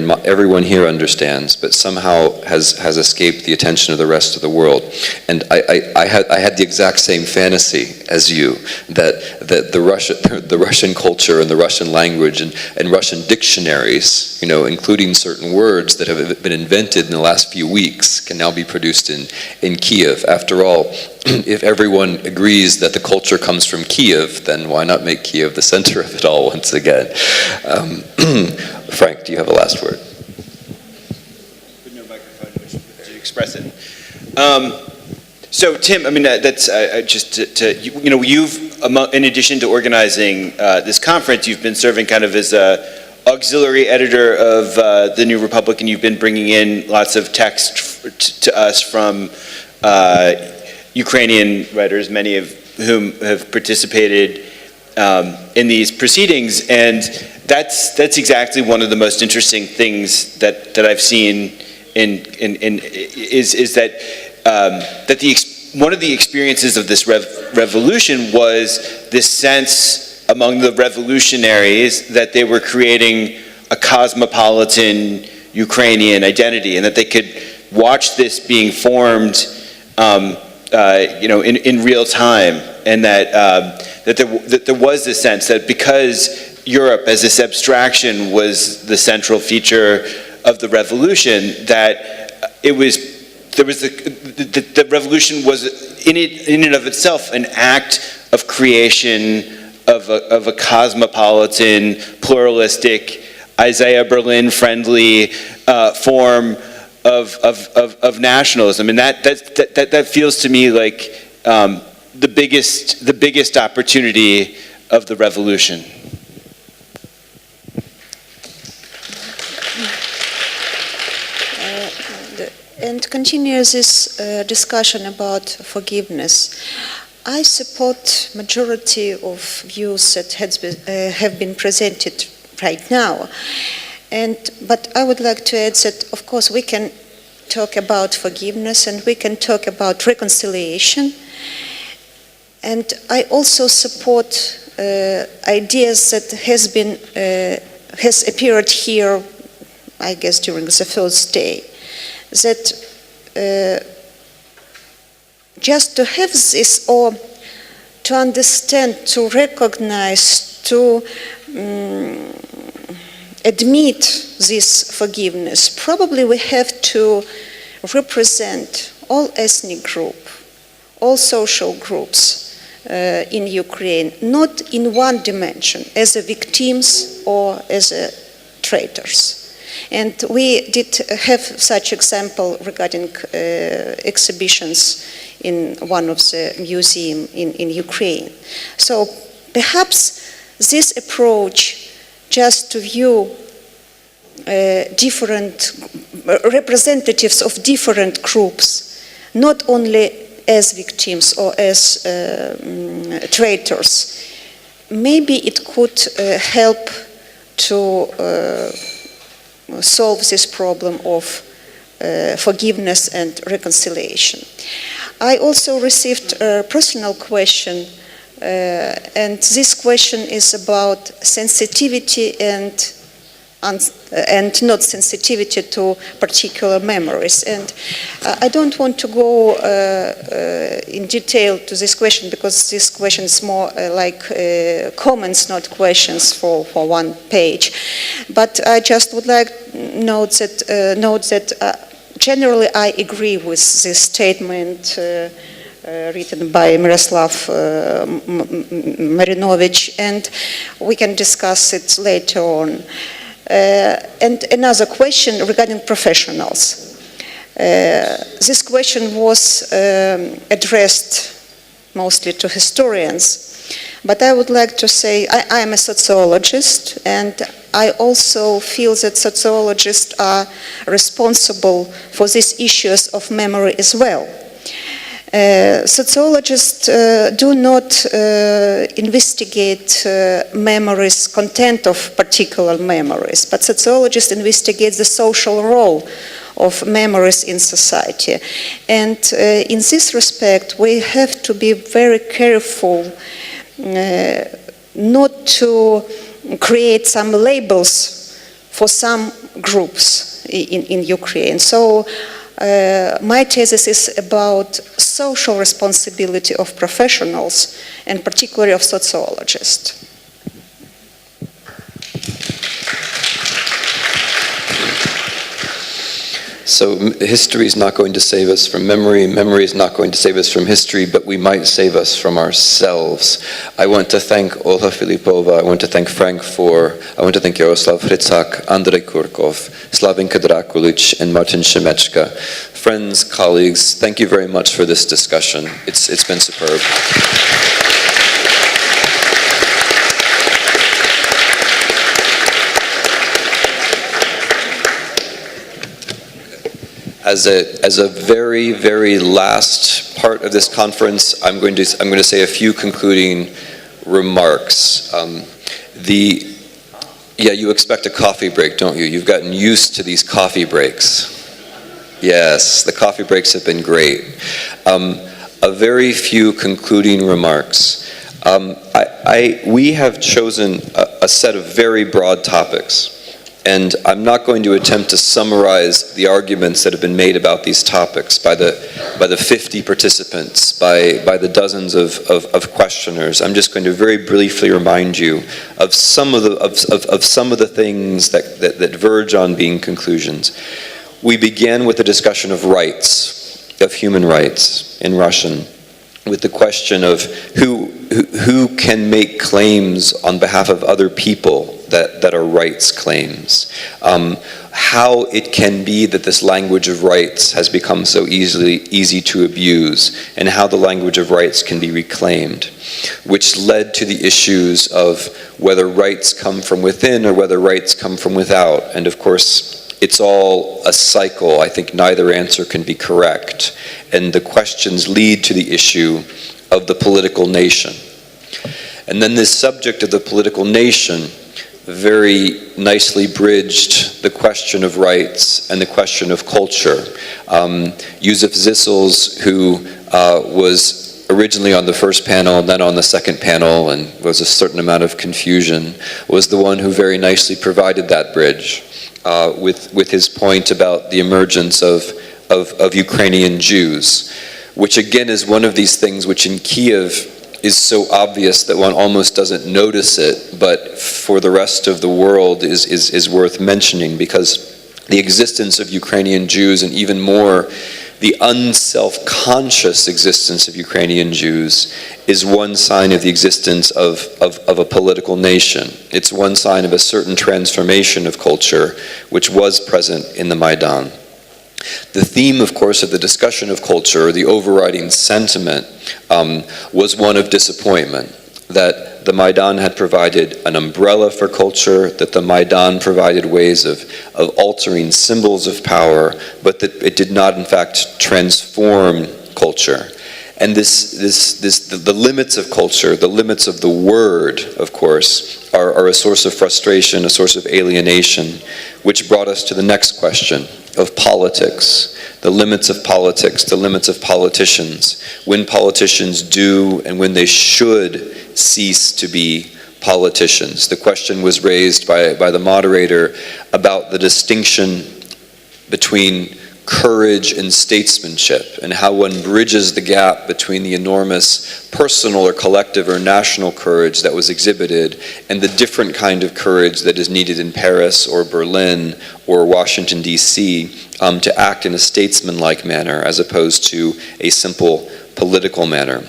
understands, but somehow has escaped the attention of the rest of the world. And I had the exact same fantasy as you, that the Russian culture and the Russian language and Russian dictionaries, including certain words that have been invented in the last few weeks, can now be produced in Kiev. After all, if everyone agrees that the culture comes from Kiev, then why not make Kiev the center of it all once again? Frank, do you have a last word? With no microphone, which to express it. So Tim, I mean, that's you've, in addition to organizing this conference, you've been serving kind of as a auxiliary editor of The New Republic, and you've been bringing in lots of text to us from Ukrainian writers, many of whom have participated in these proceedings, and that's exactly one of the most interesting things that I've seen is that one of the experiences of this revolution was this sense among the revolutionaries that they were creating a cosmopolitan Ukrainian identity, and that they could watch this being formed in real time, and that there was this sense that because Europe as this abstraction was the central feature of the revolution, that the revolution was in and of itself an act of creation of a cosmopolitan, pluralistic, Isaiah Berlin friendly form of nationalism, and that feels to me like the biggest opportunity of the revolution. And continue this discussion about forgiveness. I support majority of views that have been presented right now. But I would like to add that, of course, we can talk about forgiveness and we can talk about reconciliation. And I also support ideas that has appeared here, I guess, during the first day, that just to have this or to understand, to recognize, to admit this forgiveness, probably we have to represent all ethnic groups, all social groups in Ukraine, not in one dimension, as victims or as traitors. And we did have such example regarding exhibitions in one of the museums in Ukraine. So perhaps this approach just to view different representatives of different groups, not only as victims or as traitors, maybe it could help to solve this problem of forgiveness and reconciliation. I also received a personal question, and this question is about sensitivity and not sensitivity to particular memories. And I don't want to go in detail to this question, because this question is more like comments, not questions for one page. But I just would like note that generally I agree with this statement written by Miroslav Marinovich, and we can discuss it later on. And another question regarding professionals. This question was addressed mostly to historians, but I would like to say I am a sociologist, and I also feel that sociologists are responsible for these issues of memory as well. Sociologists do not investigate memories, content of particular memories, but sociologists investigate the social role of memories in society. And in this respect, we have to be very careful not to create some labels for some groups in Ukraine. So my thesis is about social responsibility of professionals, and particularly of sociologists. So history is not going to save us from memory. Memory is not going to save us from history, but we might save us from ourselves. I want to thank Olha Filipova. I want to thank Frank Foer. I want to thank Jaroslav Hrycak, Andrei Kurkov, Slavinka Drakulic, and Martin Šimečka. Friends, colleagues, thank you very much for this discussion. It's been superb. As a very, very last part of this conference, I'm going to say a few concluding remarks. You expect a coffee break, don't you? You've gotten used to these coffee breaks. Yes, the coffee breaks have been great. A very few concluding remarks. We have chosen a set of very broad topics. And I'm not going to attempt to summarize the arguments that have been made about these topics by the 50 participants, by the dozens of questioners. I'm just going to very briefly remind you of some of the things that verge on being conclusions. We began with the discussion of rights, of human rights in Russian, with the question of who can make claims on behalf of other people that are rights claims. How it can be that this language of rights has become so easy to abuse, and how the language of rights can be reclaimed, which led to the issues of whether rights come from within or whether rights come from without. And of course, it's all a cycle. I think neither answer can be correct. And the questions lead to the issue of the political nation. And then this subject of the political nation very nicely bridged the question of rights and the question of culture. Yusuf Zissels, who was originally on the first panel, then on the second panel, and was a certain amount of confusion, was the one who very nicely provided that bridge with his point about the emergence of Ukrainian Jews, which again is one of these things which in Kiev is so obvious that one almost doesn't notice it, but for the rest of the world is worth mentioning, because the existence of Ukrainian Jews, and even more, the unself-conscious existence of Ukrainian Jews, is one sign of the existence of a political nation. It's one sign of a certain transformation of culture which was present in the Maidan. The theme, of course, of the discussion of culture, the overriding sentiment, was one of disappointment, that the Maidan had provided an umbrella for culture, that the Maidan provided ways of altering symbols of power, but that it did not, in fact, transform culture. And the limits of culture, the limits of the word, of course, are a source of frustration, a source of alienation, which brought us to the next question of politics, the limits of politics, the limits of politicians, when politicians do and when they should cease to be politicians. The question was raised by the moderator about the distinction between courage and statesmanship, and how one bridges the gap between the enormous personal or collective or national courage that was exhibited and the different kind of courage that is needed in Paris or Berlin or Washington, D.C. To act in a statesman-like manner as opposed to a simple political manner.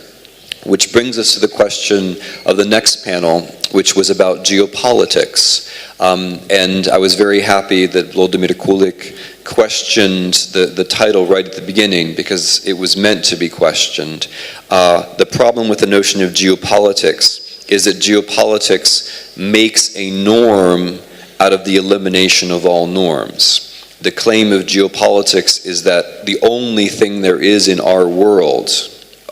Which brings us to the question of the next panel, which was about geopolitics. And I was very happy that Vladimir Kulik questioned the title right at the beginning, because it was meant to be questioned. The problem with the notion of geopolitics is that geopolitics makes a norm out of the elimination of all norms. The claim of geopolitics is that the only thing there is in our world,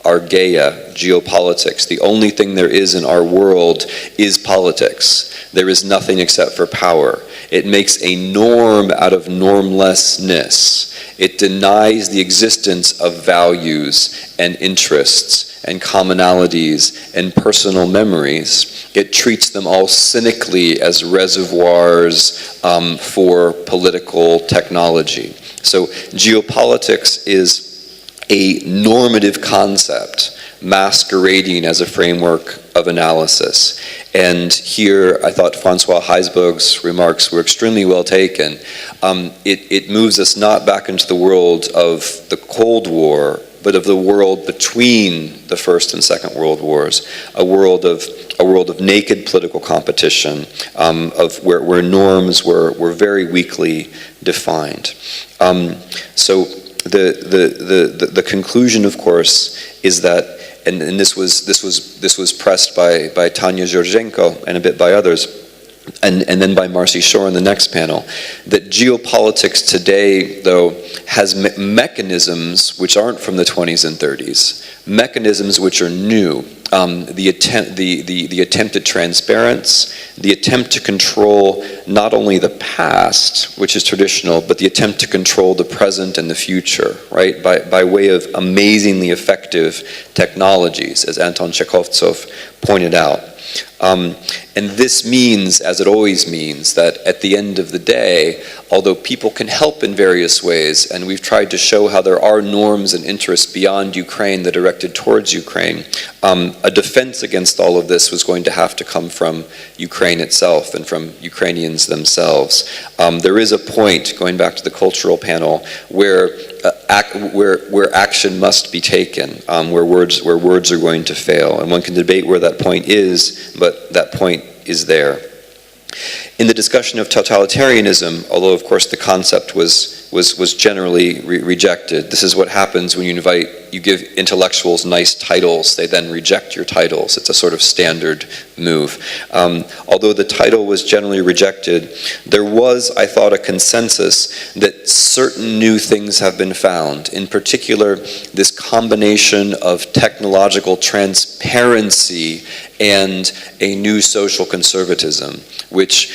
Argeia, geopolitics, the only thing there is in our world is politics. There is nothing except for power. It makes a norm out of normlessness. It denies the existence of values and interests and commonalities and personal memories. It treats them all cynically as reservoirs for political technology. So geopolitics is a normative concept masquerading as a framework of analysis. And here I thought Francois Heisberg's remarks were extremely well taken. It moves us not back into the world of the Cold War, but of the world between the First and Second World Wars, a world of naked political competition, of where norms were very weakly defined. So the conclusion, of course, is that, and this was pressed by Tanya Georgienko and a bit by others, and then by Marcy Shore in the next panel, that geopolitics today, though, has mechanisms which aren't from the 20s and 30s, mechanisms which are new. The attempt at transparency, the attempt to control not only the past, which is traditional, but the attempt to control the present and the future, right? By way of amazingly effective technologies, as Anton Chekhovtsov pointed out. And this means, as it always means, that at the end of the day, although people can help in various ways, and we've tried to show how there are norms and interests beyond Ukraine that are directed towards Ukraine, a defense against all of this was going to have to come from Ukraine itself and from Ukrainians themselves. There is a point, going back to the cultural panel, where action must be taken, where words are going to fail, and one can debate where that point is, but that point is there. In the discussion of totalitarianism, although of course the concept was generally rejected, this is what happens when you give intellectuals nice titles, they then reject your titles. It's a sort of standard move. Although the title was generally rejected, there was, I thought, a consensus that certain new things have been found. In particular, this combination of technological transparency and a new social conservatism, which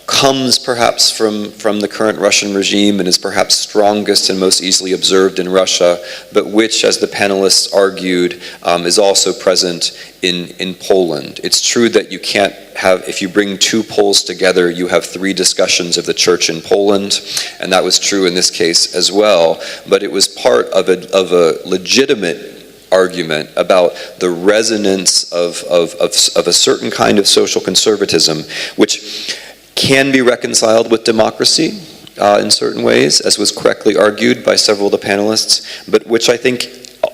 comes perhaps from the current Russian regime and is perhaps strongest and most easily observed in Russia, but which, as the panelists argued, is also present in Poland. It's true that you can't have, if you bring two Poles together, you have three discussions of the church in Poland, and that was true in this case as well, but it was part of a legitimate argument about the resonance of a certain kind of social conservatism, which can be reconciled with democracy in certain ways, as was correctly argued by several of the panelists, but which I think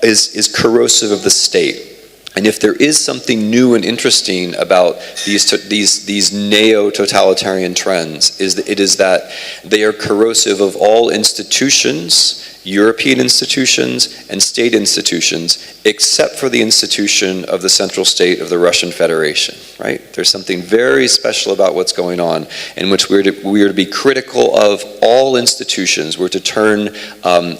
is corrosive of the state. And if there is something new and interesting about these neo-totalitarian trends, it is that they are corrosive of all institutions, European institutions and state institutions, except for the institution of the central state of the Russian Federation, right? There's something very special about what's going on, in which we are to be critical of all institutions. We're to turn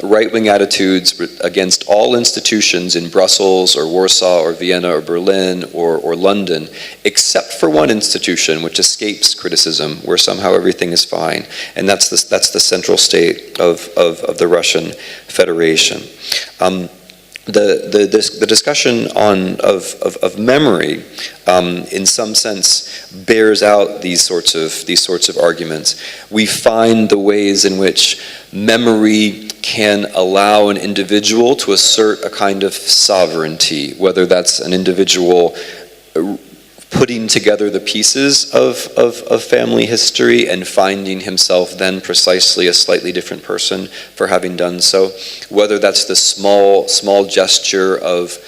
right-wing attitudes against all institutions in Brussels or Warsaw or Vienna or Berlin or London, except for one institution which escapes criticism, where somehow everything is fine, and that's the central state of the Russian Federation. The discussion of memory, in some sense, bears out these sorts of arguments. We find the ways in which memory can allow an individual to assert a kind of sovereignty, whether that's an individual putting together the pieces of family history and finding himself then precisely a slightly different person for having done so, whether that's the small gesture of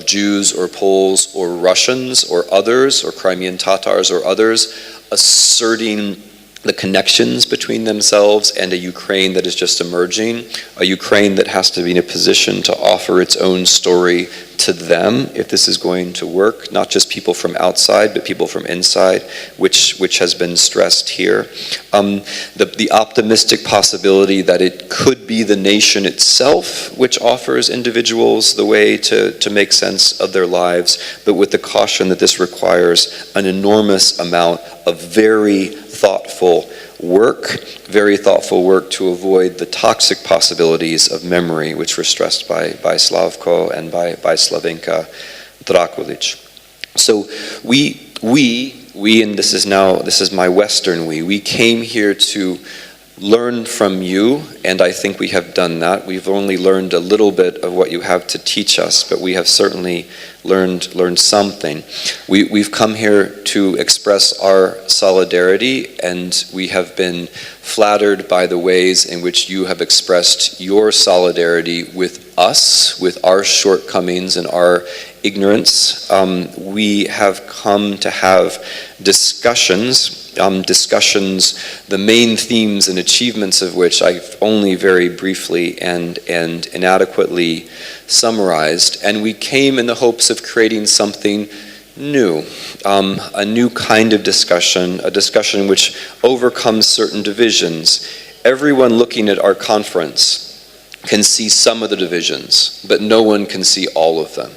Jews or Poles or Russians or others, or Crimean Tatars or others, asserting the connections between themselves and a Ukraine that is just emerging, a Ukraine that has to be in a position to offer its own story to them if this is going to work, not just people from outside, but people from inside, which has been stressed here. The optimistic possibility that it could be the nation itself which offers individuals the way to make sense of their lives, but with the caution that this requires an enormous amount of very thoughtful work to avoid the toxic possibilities of memory, which were stressed by Slavko and by Slavenka Drakulic. So we, and this is my Western we came here to learn from you, and I think we have done that. We've only learned a little bit of what you have to teach us, but we have certainly learned something. We've come here to express our solidarity, and we have been flattered by the ways in which you have expressed your solidarity with us, with our shortcomings and our ignorance. We have come to have discussions, the main themes and achievements of which I've only very briefly and inadequately summarized, and we came in the hopes of creating something new, a new kind of discussion, a discussion which overcomes certain divisions. Everyone looking at our conference can see some of the divisions, but no one can see all of them.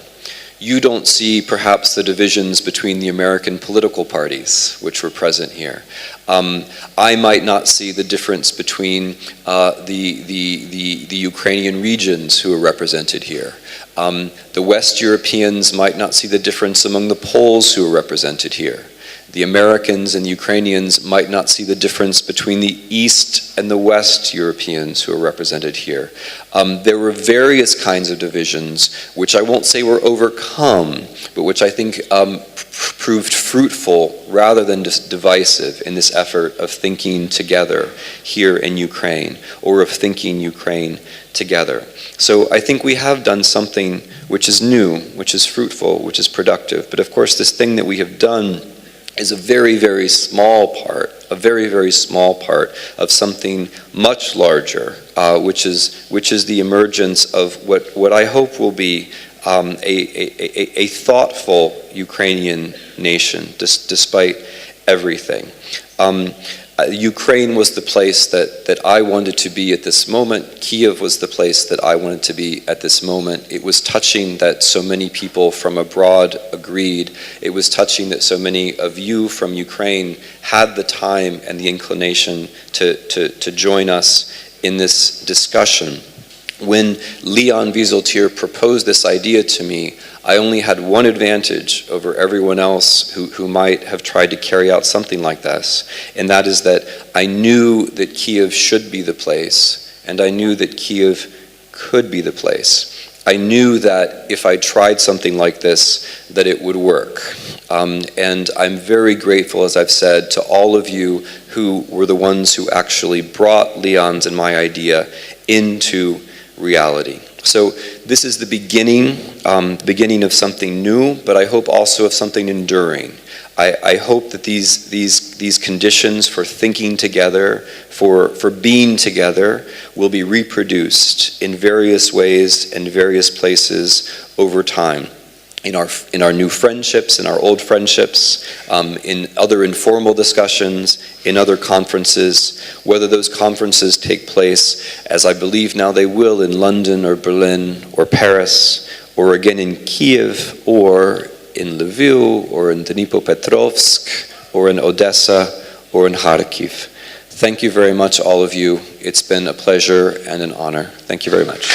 You don't see perhaps the divisions between the American political parties, which were present here. I might not see the difference between the Ukrainian regions who are represented here. The West Europeans might not see the difference among the Poles who are represented here. The Americans and Ukrainians might not see the difference between the East and the West Europeans who are represented here. There were various kinds of divisions, which I won't say were overcome, but which I think proved fruitful rather than just divisive in this effort of thinking together here in Ukraine, or of thinking Ukraine together. So I think we have done something which is new, which is fruitful, which is productive. But of course, this thing that we have done is a very, very small part of something much larger, which is the emergence of what I hope will be a thoughtful Ukrainian nation, despite everything. Ukraine was the place that I wanted to be at this moment. Kiev was the place that I wanted to be at this moment. It was touching that so many people from abroad agreed. It was touching that so many of you from Ukraine had the time and the inclination to join us in this discussion. When Leon Wieseltier proposed this idea to me, I only had one advantage over everyone else who might have tried to carry out something like this, and that is that I knew that Kiev should be the place, and I knew that Kiev could be the place. I knew that if I tried something like this, that it would work. And I'm very grateful, as I've said, to all of you who were the ones who actually brought Leon's and my idea into reality. So this is the beginning of something new, but I hope also of something enduring. I hope that these conditions for thinking together, for being together, will be reproduced in various ways and various places over time. In our new friendships, in our old friendships, in other informal discussions, in other conferences, whether those conferences take place, as I believe now they will, in London or Berlin or Paris, or again in Kiev, or in Lviv, or in Dnipropetrovsk, or in Odessa, or in Kharkiv. Thank you very much, all of you. It's been a pleasure and an honor. Thank you very much.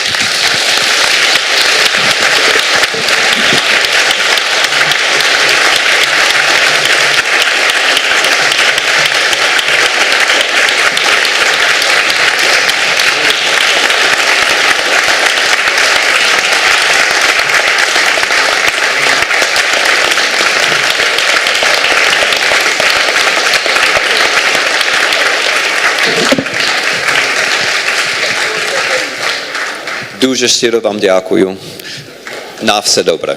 Дуже щиро вам дякую. На все добре.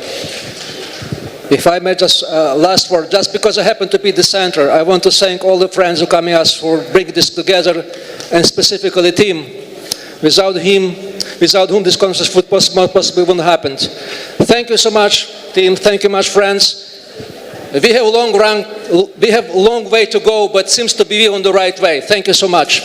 If I may just last word, just because I happen to be the center, I want to thank all the friends who coming us for bringing this together, and specifically Tim. Without whom this conference would possibly wouldn't happen. Thank you so much, Tim. Thank you much, friends. We have a long way to go, but seems to be on the right way. Thank you so much.